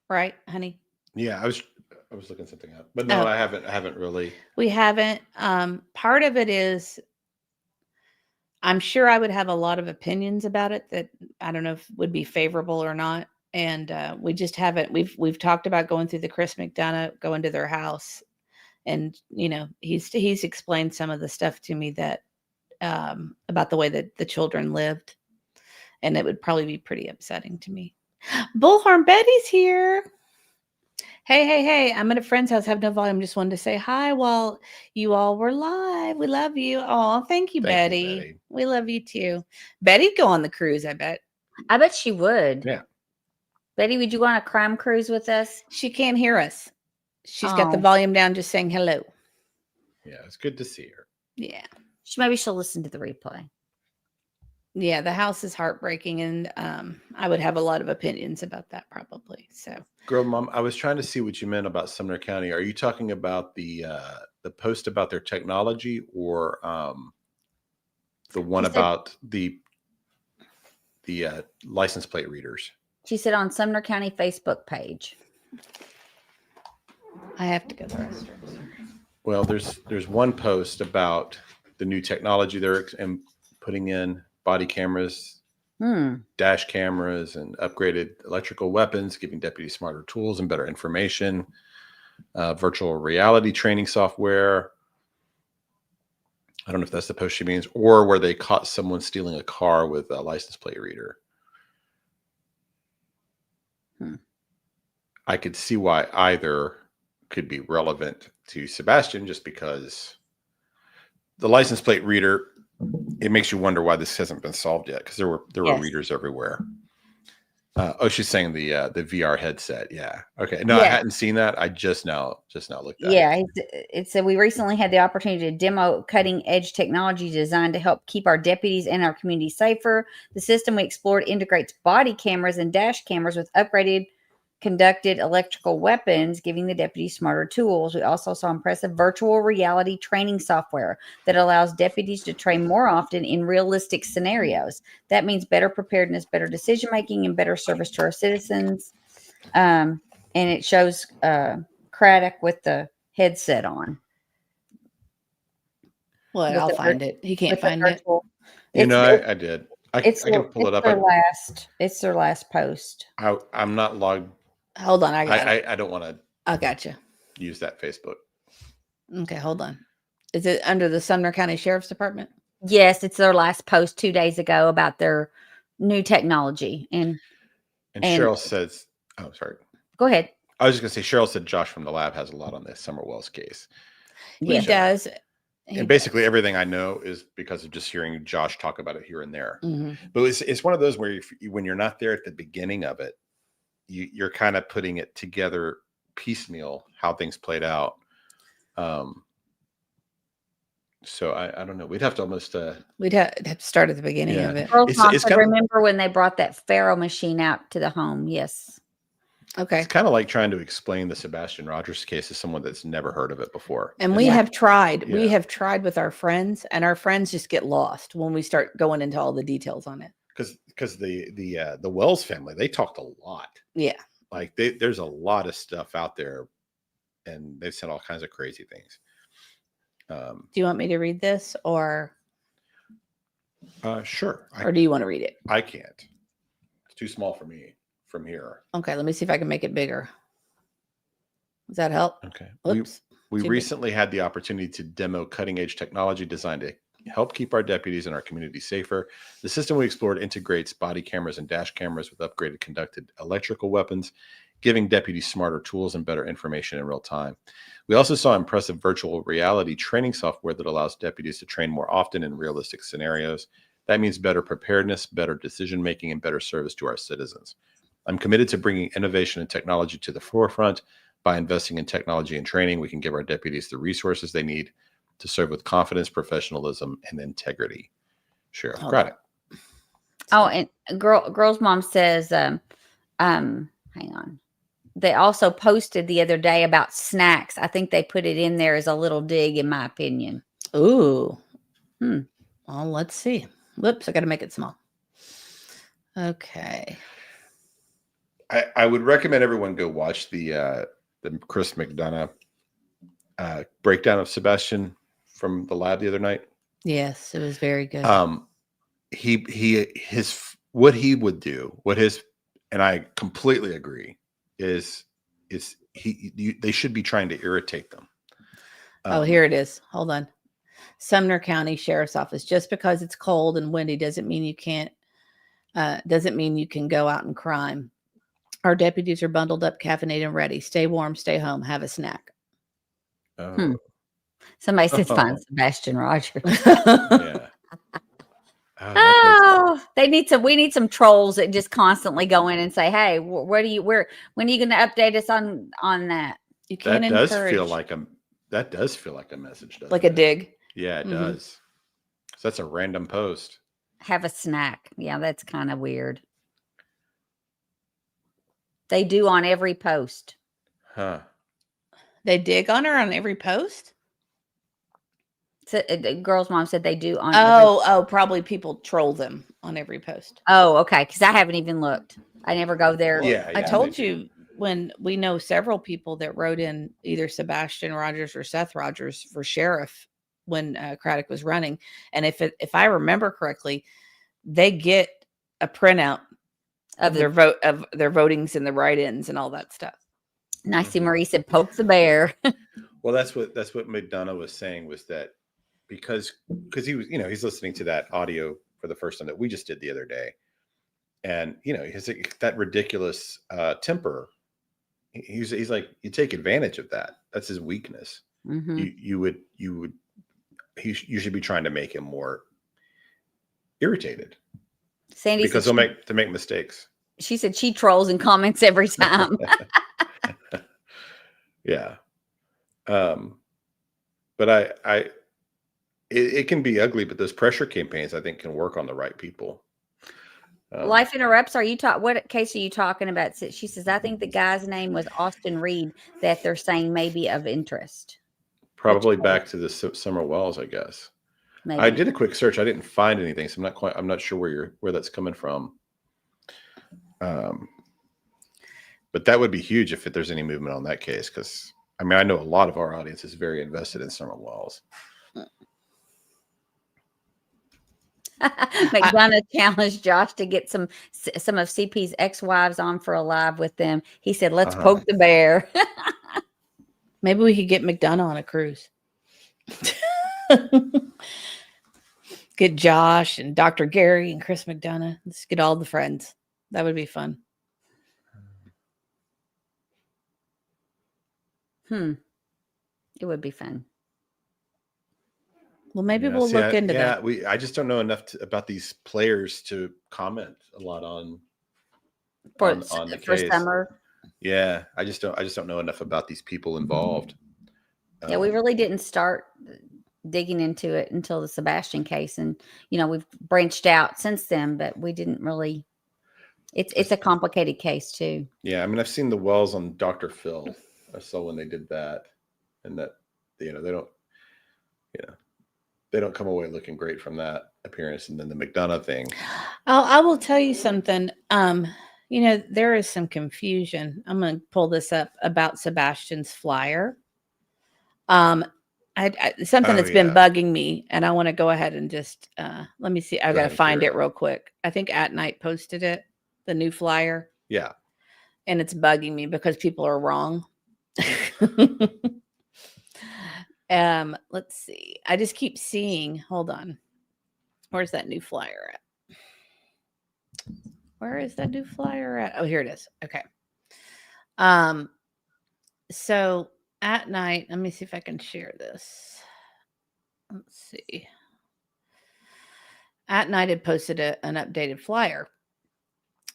Right, honey? Yeah, I was looking something up, but no, Oh. I haven't really. We haven't. Part of it is I'm sure I would have a lot of opinions about it that I don't know if would be favorable or not. And we just haven't. We've talked about going through the Chris McDonough, going to their house, and you know he's explained some of the stuff to me that about the way that the children lived, and it would probably be pretty upsetting to me. Bullhorn Betty's here. Hey, I'm at a friend's house, have no volume. Just wanted to say hi while you all were live. We love you. Oh, thank you, Betty. We love you too. Betty'd go on the cruise, I bet. I bet she would. Yeah. Betty, would you go on a crime cruise with us? She can't hear us. She's got the Oh. volume down, just saying hello. Yeah, it's good to see her. Yeah. Maybe she'll listen to the replay. Yeah, the house is heartbreaking, and I would have a lot of opinions about that probably. So, Girl Mom, I was trying to see what you meant about Sumner County. Are you talking about the post about their technology, or the one about the license plate readers? She said on Sumner County Facebook page. I have to go to the restroom. Well, there's one post about the new technology they're putting in, body cameras, dash cameras, and upgraded electrical weapons, giving deputies smarter tools and better information, virtual reality training software. I don't know if that's the post she means, or where they caught someone stealing a car with a license plate reader. I could see why either could be relevant to Sebastian, just because the license plate reader, it makes you wonder why this hasn't been solved yet, because there were readers everywhere. She's saying the VR headset. Yeah. Okay. No, I hadn't seen that. I just now looked at it. Yeah, it said we recently had the opportunity to demo cutting edge technology designed to help keep our deputies and our community safer. The system we explored integrates body cameras and dash cameras with upgraded conducted electrical weapons, giving the deputies smarter tools. We also saw impressive virtual reality training software that allows deputies to train more often in realistic scenarios. That means better preparedness, better decision making, and better service to our citizens. And it shows Craddock with the headset on. Well, I'll find it. He can't find it. You know, I did. I can pull it up. It's their last post. I'm not logged. Hold on, I got it. I don't want to. I got you. Use that Facebook. Okay, hold on. Is it under the Sumner County Sheriff's Department? Yes, it's their last post 2 days ago about their new technology. And Cheryl says, "Oh, sorry. Go ahead." I was just going to say, Cheryl said Josh from the lab has a lot on this Summer Wells case. He does. And basically everything I know is because of just hearing Josh talk about it here and there. Mm-hmm. But it's one of those where when you're not there at the beginning of it, you're kind of putting it together piecemeal, how things played out. So I don't know. We'd have to almost we'd have to start at the beginning of it. It's remember when they brought that Faro machine out to the home? Yes. Okay. It's kind of like trying to explain the Sebastian Rogers case to someone that's never heard of it before. And we have tried. Yeah. We have tried with our friends, and our friends just get lost when we start going into all the details on it. Because the Wells family, they talked a lot. Yeah. Like there's a lot of stuff out there, and they've said all kinds of crazy things. Do you want me to read this, or? Sure. Or do you want to read it? I can't. It's too small for me from here. Okay, let me see if I can make it bigger. Does that help? Okay. Oops. We recently had the opportunity to demo cutting-edge technology designed to help keep our deputies and our community safer. The system we explored integrates body cameras and dash cameras with upgraded conducted electrical weapons, giving deputies smarter tools and better information in real time. We also saw impressive virtual reality training software that allows deputies to train more often in realistic scenarios. That means better preparedness, better decision-making, and better service to our citizens. I'm committed to bringing innovation and technology to the forefront. By investing in technology and training, we can give our deputies the resources they need to serve with confidence, professionalism, and integrity. Sheriff Hold Craddock. Oh, and girl's mom says, hang on. They also posted the other day about snacks. I think they put it in there as a little dig, in my opinion. Ooh. Hmm. Well, let's see. Whoops, I got to make it small. Okay. I would recommend everyone go watch the Chris McDonough breakdown of Sebastian from the lab the other night. Yes, it was very good. What he would do, and I completely agree, is they should be trying to irritate them. Here it is. Hold on. Sumner County Sheriff's Office. Just because it's cold and windy doesn't mean you can go out and crime. Our deputies are bundled up, caffeinated, and ready. Stay warm, stay home, have a snack. Oh. Somebody says find Sebastian Rogers. Yeah. We need some trolls that just constantly go in and say, hey, when are you going to update us on that? You can't that does feel like a message, doesn't like it? a dig. Yeah, it does. So that's a random post. Have a snack. Yeah, that's kind of weird. They do on every post. Huh. They dig on her on every post? So, the girl's mom said they do on probably people troll them on every post. Oh, okay. Because I haven't even looked. I never go there. Yeah, I told you when we know several people that wrote in either Sebastian Rogers or Seth Rogers for sheriff when Craddock was running. And if I remember correctly, they get a printout of their votings and the write-ins and all that stuff. And I see Marie said, poke the bear. Well, that's what McDonough was saying, was that because he was, he's listening to that audio for the first time that we just did the other day. And, he has that ridiculous temper. He's like, you take advantage of that. That's his weakness. Mm-hmm. You should be trying to make him more irritated. Sandy because they'll make mistakes. She said she trolls and comments every time. Yeah. But it can be ugly, but those pressure campaigns, I think, can work on the right people. Life Interrupts. What case are you talking about? She says, I think the guy's name was Austin Reed that they're saying may be of interest. Probably back to the Summer Wells, I guess. Maybe. I did a quick search. I didn't find anything, so I'm not sure where that's coming from. But that would be huge if there's any movement on that case, because I know a lot of our audience is very invested in Summer Wells. McDonough challenged Josh to get some of CP's ex-wives on for a live with them. He said, let's poke the bear. Maybe we could get McDonough on a cruise. Get Josh and Dr. Gary and Chris McDonough. Let's get all the friends. That would be fun. It would be fun. Well, maybe we'll look into that. I just don't know enough about these players to comment a lot on the case. Summer. Yeah, I just don't know enough about these people involved. Yeah, we really didn't start digging into it until the Sebastian case, and we've branched out since then, but we didn't really. It's a complicated case too. Yeah, I've seen the Wells on Dr. Phil. I saw when they did that, and that they don't come away looking great from that appearance. And then the McDonough thing. I will tell you something. There is some confusion. I'm going to pull this up about Sebastian's flyer. Something that's been bugging me, and I want to go ahead and just let me see. I've got to find it real quick. I think At Night posted it, the new flyer. Yeah. And it's bugging me because people are wrong. Let's see. I just keep seeing. Hold on. Where's that new flyer at? Where is that new flyer at? Oh, here it is. Okay. So At Night, let me see if I can share this. Let's see. At Night had posted an updated flyer.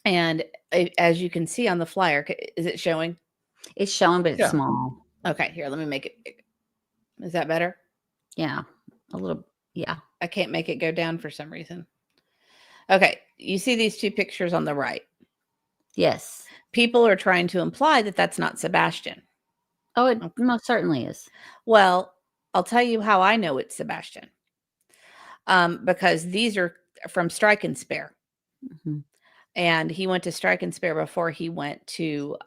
And as you can see on the flyer, is it showing? It's showing, but it's small. Okay, here, let me make it big. Is that better? Yeah. A little. Yeah. I can't make it go down for some reason. Okay. You see these two pictures on the right. Yes. People are trying to imply that that's not Sebastian. Oh, it most certainly is. Well, I'll tell you how I know it's Sebastian. Because these are from Strike and Spare. Mhm. And he went to Strike and Spare before he went to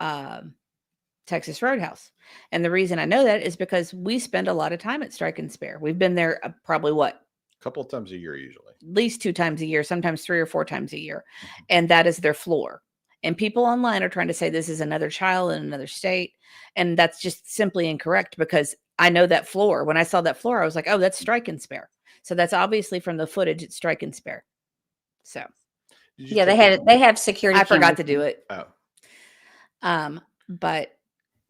Texas Roadhouse. And the reason I know that is because we spend a lot of time at Strike and Spare. We've been there probably A couple of times a year, usually. at least 2 times a year, sometimes 3 or 4 times a year. And that is their floor. And people online are trying to say this is another child in another state. And that's just simply incorrect because I know that floor. When I saw that floor, I was like, oh, that's Strike and Spare. So that's obviously from the footage at Strike and Spare. So Yeah, they have security. I forgot to cameras. do it. Oh. But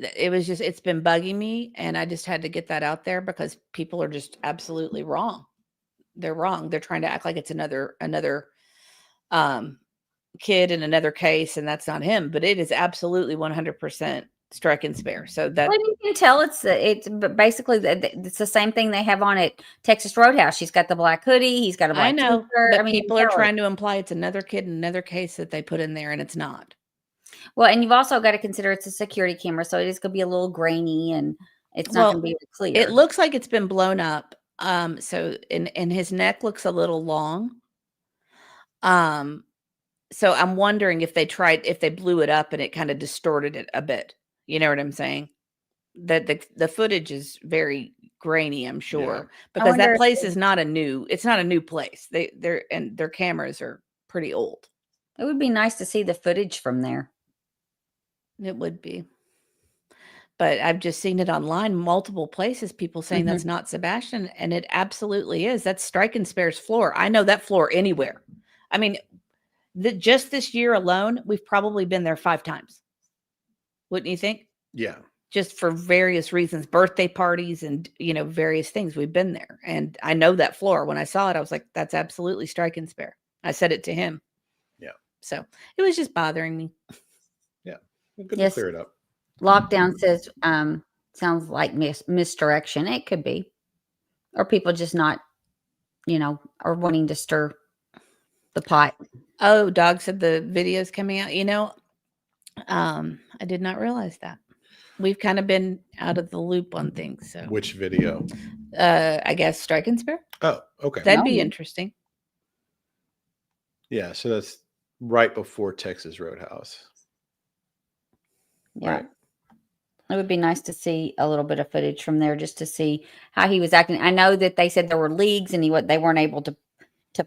it was just, it's been bugging me. And I just had to get that out there because people are just absolutely wrong. They're wrong. They're trying to act like it's another kid in another case. And that's not him, but it is absolutely 100% Strike and Spare. So that Well, you can tell it's basically it's the same thing they have on at Texas Roadhouse. She's got the black hoodie. He's got a black I know, t-shirt. but I mean, you people can are tell trying to imply it's another kid in another case that they put in there, and it's not. Well, and you've also got to consider it's a security camera, so it is going to be a little grainy, and it's not going to be clear. It looks like it's been blown up. So and his neck looks a little long. So I'm wondering if they blew it up and it kind of distorted it a bit. You know what I'm saying? That the footage is very grainy, I'm sure, because that place is not a new place. Their cameras are pretty old. It would be nice to see the footage from there. It would be. But I've just seen it online, multiple places, people saying that's not Sebastian, and it absolutely is. That's Strike and Spare's floor. I know that floor anywhere. I mean, just this year alone, we've probably been there 5 times. Wouldn't you think? Yeah. Just for various reasons, birthday parties and, various things. We've been there. And I know that floor. When I saw it, I was like, that's absolutely Strike and Spare. I said it to him. Yeah. So it was just bothering me. Yeah. Good to clear it up. Lockdown says, sounds like misdirection. It could be. Or people just not, are wanting to stir the pot. Oh, Dog said the video's coming out. I did not realize that. We've kind of been out of the loop on things. So Which video? I guess Strike and Spare. Oh, okay. That'd be interesting. Yeah, so that's right before Texas Roadhouse. Yeah. Right. It would be nice to see a little bit of footage from there just to see how he was acting. I know that they said there were leagues and they weren't able to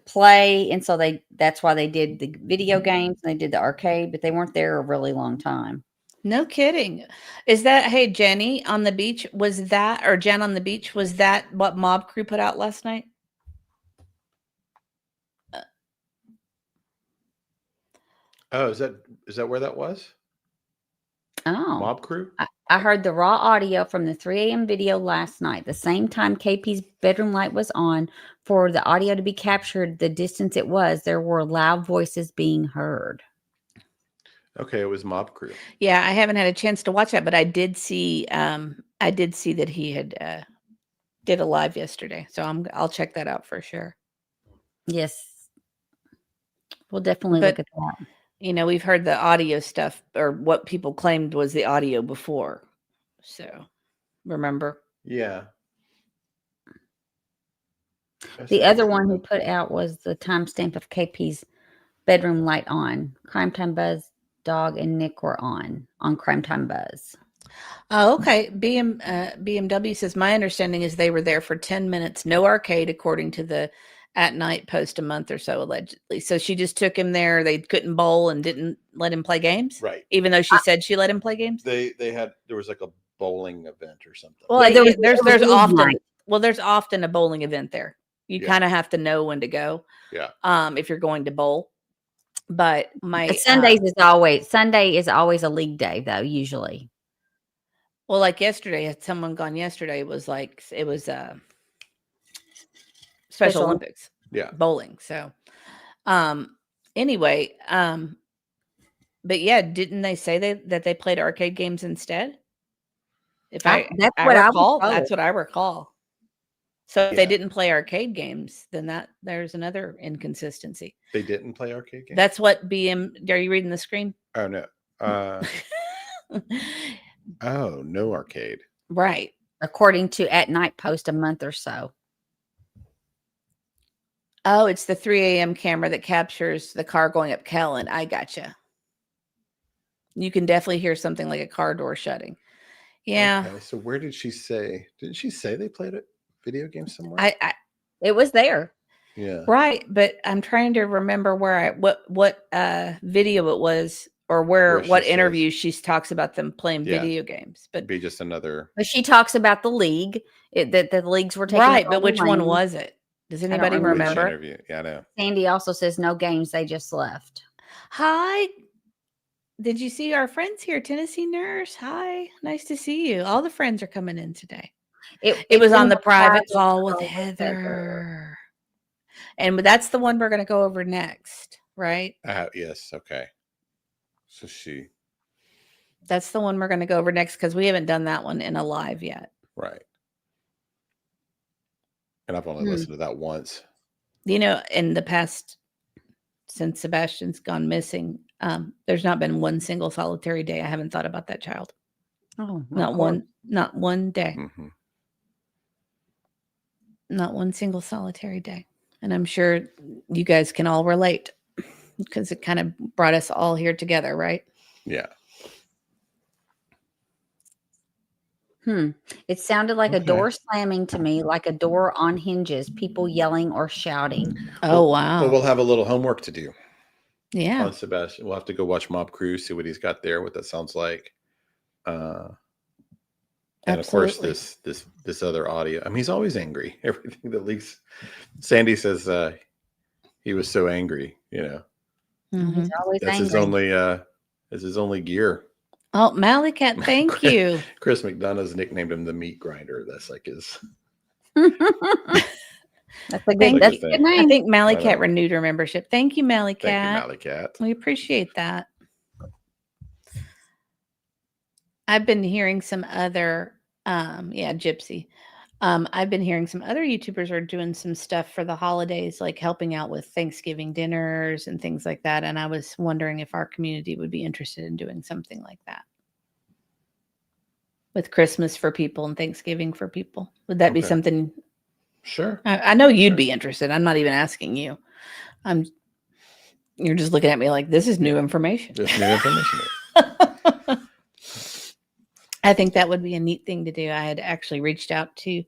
play, and so that's why they did the video games and they did the arcade, but they weren't there a really long time. No kidding. Is that, hey, Jenny on the beach, was that, or Jen on the beach, was that what Mob Crew put out last night? Oh, is that where that was? Oh. Mob Crew? I heard the raw audio from the 3 a.m. video last night, the same time KP's bedroom light was on. For the audio to be captured the distance it was, there were loud voices being heard. Okay, it was Mob Crew. Yeah, I haven't had a chance to watch that, but I did see that he had did a live yesterday. So I'll check that out for sure. Yes. We'll definitely look at that. We've heard the audio stuff, or what people claimed was the audio before. So, remember? Yeah. The other one who put out was the timestamp of KP's bedroom light on. Crime Time Buzz, Dog, and Nick were on Crime Time Buzz. Oh, okay. BMW says, my understanding is they were there for 10 minutes. No arcade, according to the At Night post a month or so, allegedly. So she just took him there. They couldn't bowl and didn't let him play games? Right. Even though she said she let him play games? There was like a bowling event or something. Well, there's often a bowling event there. You kind of have to know when to go. Yeah. If you're going to bowl. But Sunday is always a league day though, usually. Well, like yesterday, had someone gone yesterday, it was Special Olympics. Yeah. Bowling. So anyway, but yeah, didn't they say that they played arcade games instead? That's what I recall. So if they Yeah. didn't play arcade games, then there's another inconsistency. They didn't play arcade games? That's what are you reading the screen? Oh, no. Oh, no arcade. Right. According to At Night Post a month or so. Oh, it's the 3 a.m. camera that captures the car going up Kellen. I gotcha. You can definitely hear something like a car door shutting. Yeah. Okay, so where did she say? Didn't she say they played a video game somewhere? It was there. Yeah. Right, but I'm trying to remember what video it was, or what interview she talks about them playing video games. But be just another. But she talks about the league, that the leagues were taking. Right, but which one was it? Does anybody remember? Interview. Yeah, I know. Sandy also says no games, they just left. Hi. Did you see our friends here? Tennessee Nurse. Hi. Nice to see you. All the friends are coming in today. It was on the private call with Heather. And that's the one we're going to go over next, right? Yes. Okay. So that's the one we're going to go over next, because we haven't done that one in a live yet. Right. And I've only listened to that once. You know, in the past, since Sebastian's gone missing, there's not been one single solitary day I haven't thought about that child. Oh, not one day. Mm-hmm. Not one single solitary day. And I'm sure you guys can all relate, because it kind of brought us all here together, right? Yeah. It sounded like a door slamming to me, like a door on hinges, people yelling or shouting. Oh, wow. Well, we'll have a little homework to do. Yeah. On Sebastian. We'll have to go watch Mob Crew, see what he's got there, what that sounds like. And of course, this other audio. I mean, he's always angry. Everything that leaks. Sandy says he was so angry, you know. Mm-hmm. He's always That's angry. his only gear. Oh, Malikat, thank you. Chris McDonough's nicknamed him the meat grinder. That's like his. That's a good name. I think Malikat renewed her membership. Thank you, Malikat. Thank you, Malikat. We appreciate that. I've been hearing some other, Gypsy. I've been hearing some other YouTubers are doing some stuff for the holidays, like helping out with Thanksgiving dinners and things like that. And I was wondering if our community would be interested in doing something like that with Christmas for people and Thanksgiving for people. Would that be something? Sure. I know you'd be interested. I'm not even asking you. You're just looking at me like, this is new information. This new information. I think that would be a neat thing to do. I had actually reached out to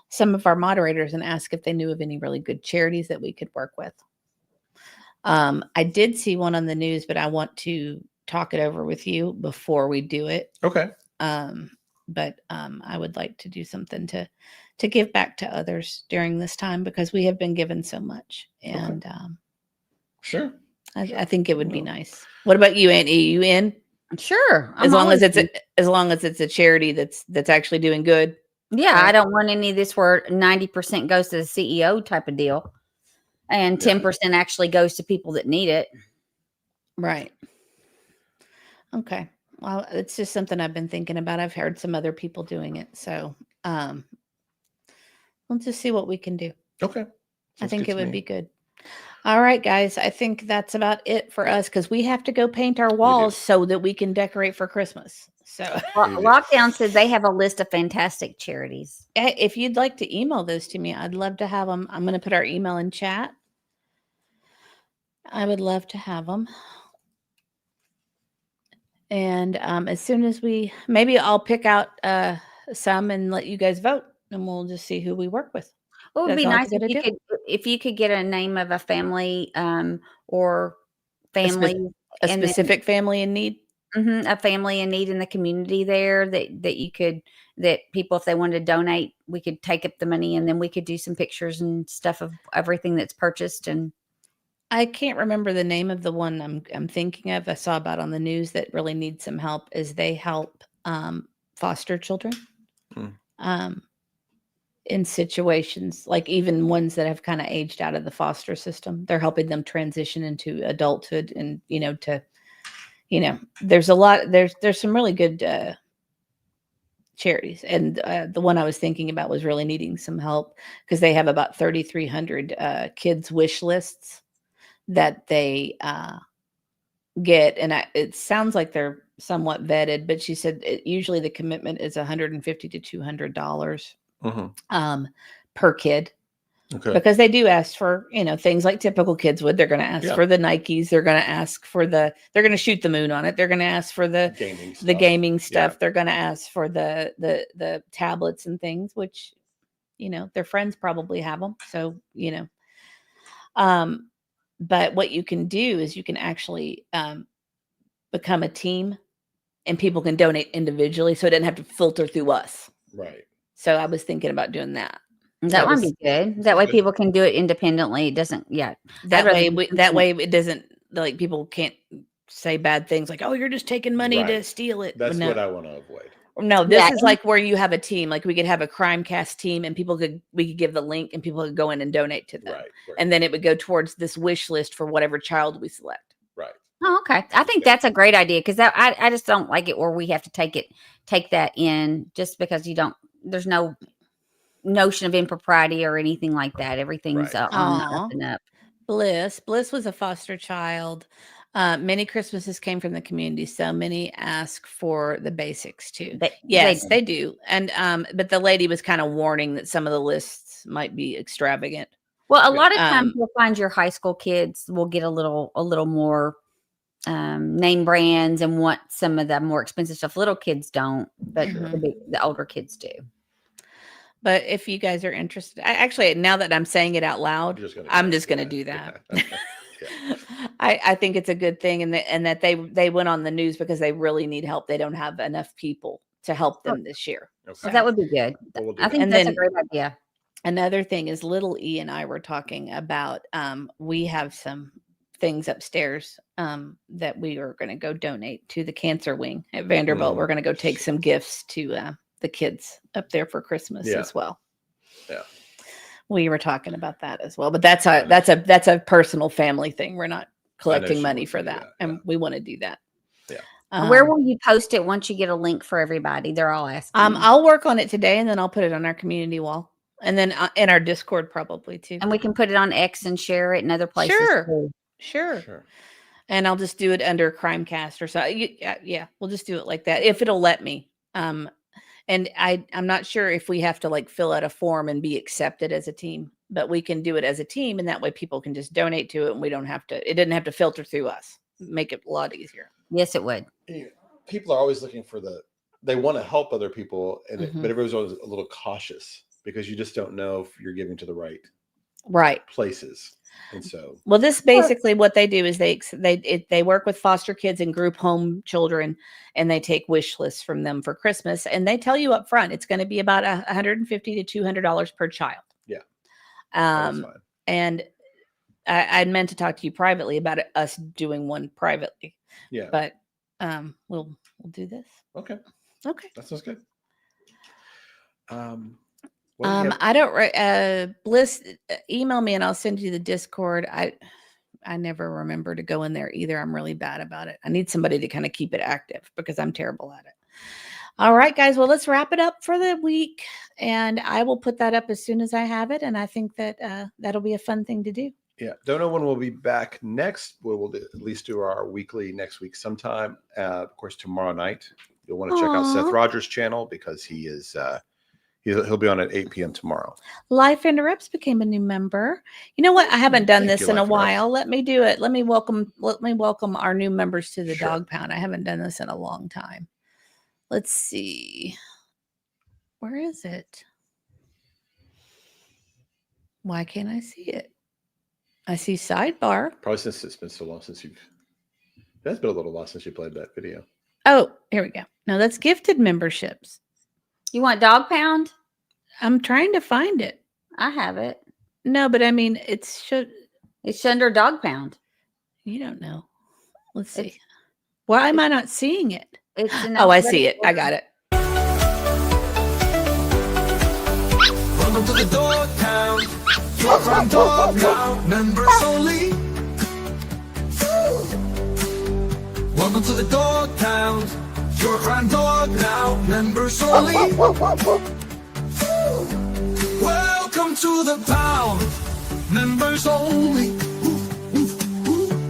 some of our moderators and asked if they knew of any really good charities that we could work with. I did see one on the news, but I want to talk it over with you before we do it. Okay. But I would like to do something to give back to others during this time, because we have been given so much. And sure. I think it would be nice. What about you, Annie? Are you in? Sure. As long as it's a charity that's actually doing good. Yeah, right? I don't want any of this where 90% goes to the CEO type of deal, and 10% actually goes to people that need it. Right. Okay. Well, it's just something I've been thinking about. I've heard some other people doing it, so we'll just see what we can do. Okay. I think it would be good. All right, guys. I think that's about it for us, because we have to go paint our walls so that we can decorate for Christmas. So Lockdown says they have a list of fantastic charities. If you'd like to email those to me, I'd love to have them. I'm going to put our email in chat. I would love to have them. And as soon as maybe I'll pick out some and let you guys vote, and we'll just see who we work with. It would be nice if you could get a name of a family or family, a specific family in need. A family in need in the community there that people, if they wanted to donate, we could take up the money, and then we could do some pictures and stuff of everything that's purchased. And I can't remember the name of the one I'm thinking of. I saw about on the news that really needs some help. Is they help foster children. In situations like even ones that have kind of aged out of the foster system. They're helping them transition into adulthood, and there's a lot, there's some really good charities. And the one I was thinking about was really needing some help because they have about 3,300 kids wish lists that they get. And it sounds like they're somewhat vetted, but she said usually the commitment is $150 to $200 per kid. Okay. Because they do ask for, things like typical kids would. They're going to ask for the Nikes. They're going to ask for they're going to shoot the moon on it. They're going to ask for the gaming stuff. Yeah. They're going to ask for the tablets and things, which, their friends probably have them. So, but what you can do is you can actually become a team and people can donate individually. So it doesn't have to filter through us. Right. So I was thinking about doing that. That would be good. That way people can do it independently. It doesn't, That way it doesn't, like, people can't say bad things like, oh, you're just taking money to steal it. That's what I want to avoid. No, this is like where you have a team. Like we could have a Crimecast team and we could give the link and people could go in and donate to them. Right. And then it would go towards this wish list for whatever child we select. Right. Oh, okay. I think that's a great idea because I just don't like it where we have to take that in just because there's no notion of impropriety or anything like that. Everything's on the up and up. Bliss was a foster child. Many Christmases came from the community, so many ask for the basics too. Yes, they do. And but the lady was kind of warning that some of the lists might be extravagant. Well, a lot of times you'll find your high school kids will get a little more name brands and want some of the more expensive stuff. Little kids don't, but the older kids do. But if you guys are interested, actually, now that I'm saying it out loud, I'm just going to do that. I think it's a good thing, and that they went on the news because they really need help. They don't have enough people to help them this year. Okay. So that would be good. I think that's a great idea. Another thing is Little E and I were talking about, we have some things upstairs that we are going to go donate to the cancer wing at Vanderbilt. We're going to go take some gifts to the kids up there for Christmas as well. Yeah. We were talking about that as well, but that's a personal family thing. We're not collecting money for that. And we want to do that. Yeah. Where will you post it once you get a link for everybody? They're all asking. I'll work on it today and then I'll put it on our community wall and then in our Discord probably too. And we can put it on X and share it in other places. Sure. And I'll just do it under Crimecast or so. Yeah, we'll just do it like that if it'll let me. And I'm not sure if we have to like fill out a form and be accepted as a team, but we can do it as a team. And that way people can just donate to it. And it didn't have to filter through us. Make it a lot easier. Yes, it would. People are always looking for they want to help other people. But everyone's always a little cautious because you just don't know if you're giving to the right places. And so, well, this basically what they do is they work with foster kids and group home children, and they take wish lists from them for Christmas, and they tell you up front it's going to be about $150 to $200 per child. Yeah. And I meant to talk to you privately about us doing one privately. Yeah. But we'll do this. Okay. That sounds good. I don't Bliss, email me and I'll send you the Discord. I never remember to go in there either. I'm really bad about it. I need somebody to kind of keep it active because I'm terrible at it. All right, guys. Well, let's wrap it up for the week, and I will put that up as soon as I have it. And I think that that'll be a fun thing to do. Yeah. Don't know when we'll be back next. We'll at least do our weekly next week sometime. Of course, tomorrow night, you'll want to check out Seth Rogers' channel because he is, he'll be on at 8 p.m. tomorrow. Life Interrupts became a new member. You know what? I haven't done this in a while. Let me do it. Let me welcome our new members to the Dog Pound. I haven't done this in a long time. Let's see. Where is it? Why can't I see it? I see sidebar. Probably since it's been so long since that's been a little while since you played that video. Oh, here we go. No, that's gifted memberships. You want Dog Pound? I'm trying to find it. I have it. No, but I mean, it's under Dog Pound. You don't know. Let's see. Why am I not seeing it? I see it. I got it. Welcome to the Dog Pound. Your Crime Dog Pound. Members only. Welcome to the Dog Pound. Your crime dog now, members only. Welcome to the pound, members only.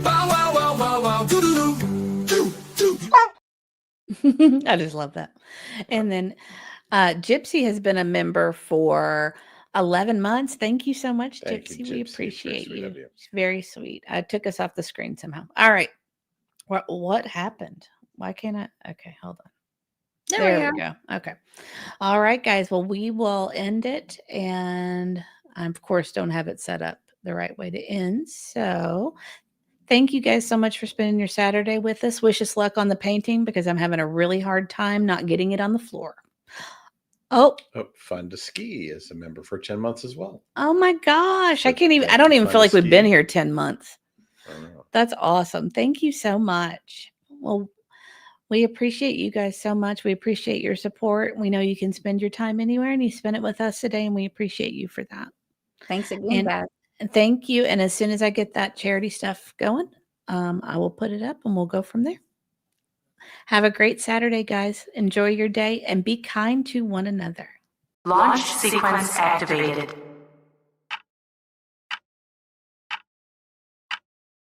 Bow wow wow wow wow. Doo doo doo doo doo. I just love that. And then Gypsy has been a member for 11 months. Thank you so much, Thank Gypsy. you, We Gypsy. It's very appreciate sweet you. of you. It's very sweet. I took us off the screen somehow. All right. What happened? Why can't I? Okay, hold on. There we go. Okay. All right, guys. Well, we will end it. And I, of course, don't have it set up the right way to end. So thank you guys so much for spending your Saturday with us. Wish us luck on the painting because I'm having a really hard time not getting it on the floor. Oh Fun to Ski is a member for 10 months as well. my gosh. So I can't even, I thank don't you, even Fun feel to like we've been Ski. here 10 months. I know. That's awesome. Thank you so much. Well, we appreciate you guys so much. We appreciate your support. We know you can spend your time anywhere and you spend it with us today, and we appreciate you for that. Thanks again, And, guys. and thank you. And as soon as I get that charity stuff going, I will put it up and we'll go from there. Have a great Saturday, guys. Enjoy your day and be kind to one another. Launch sequence activated.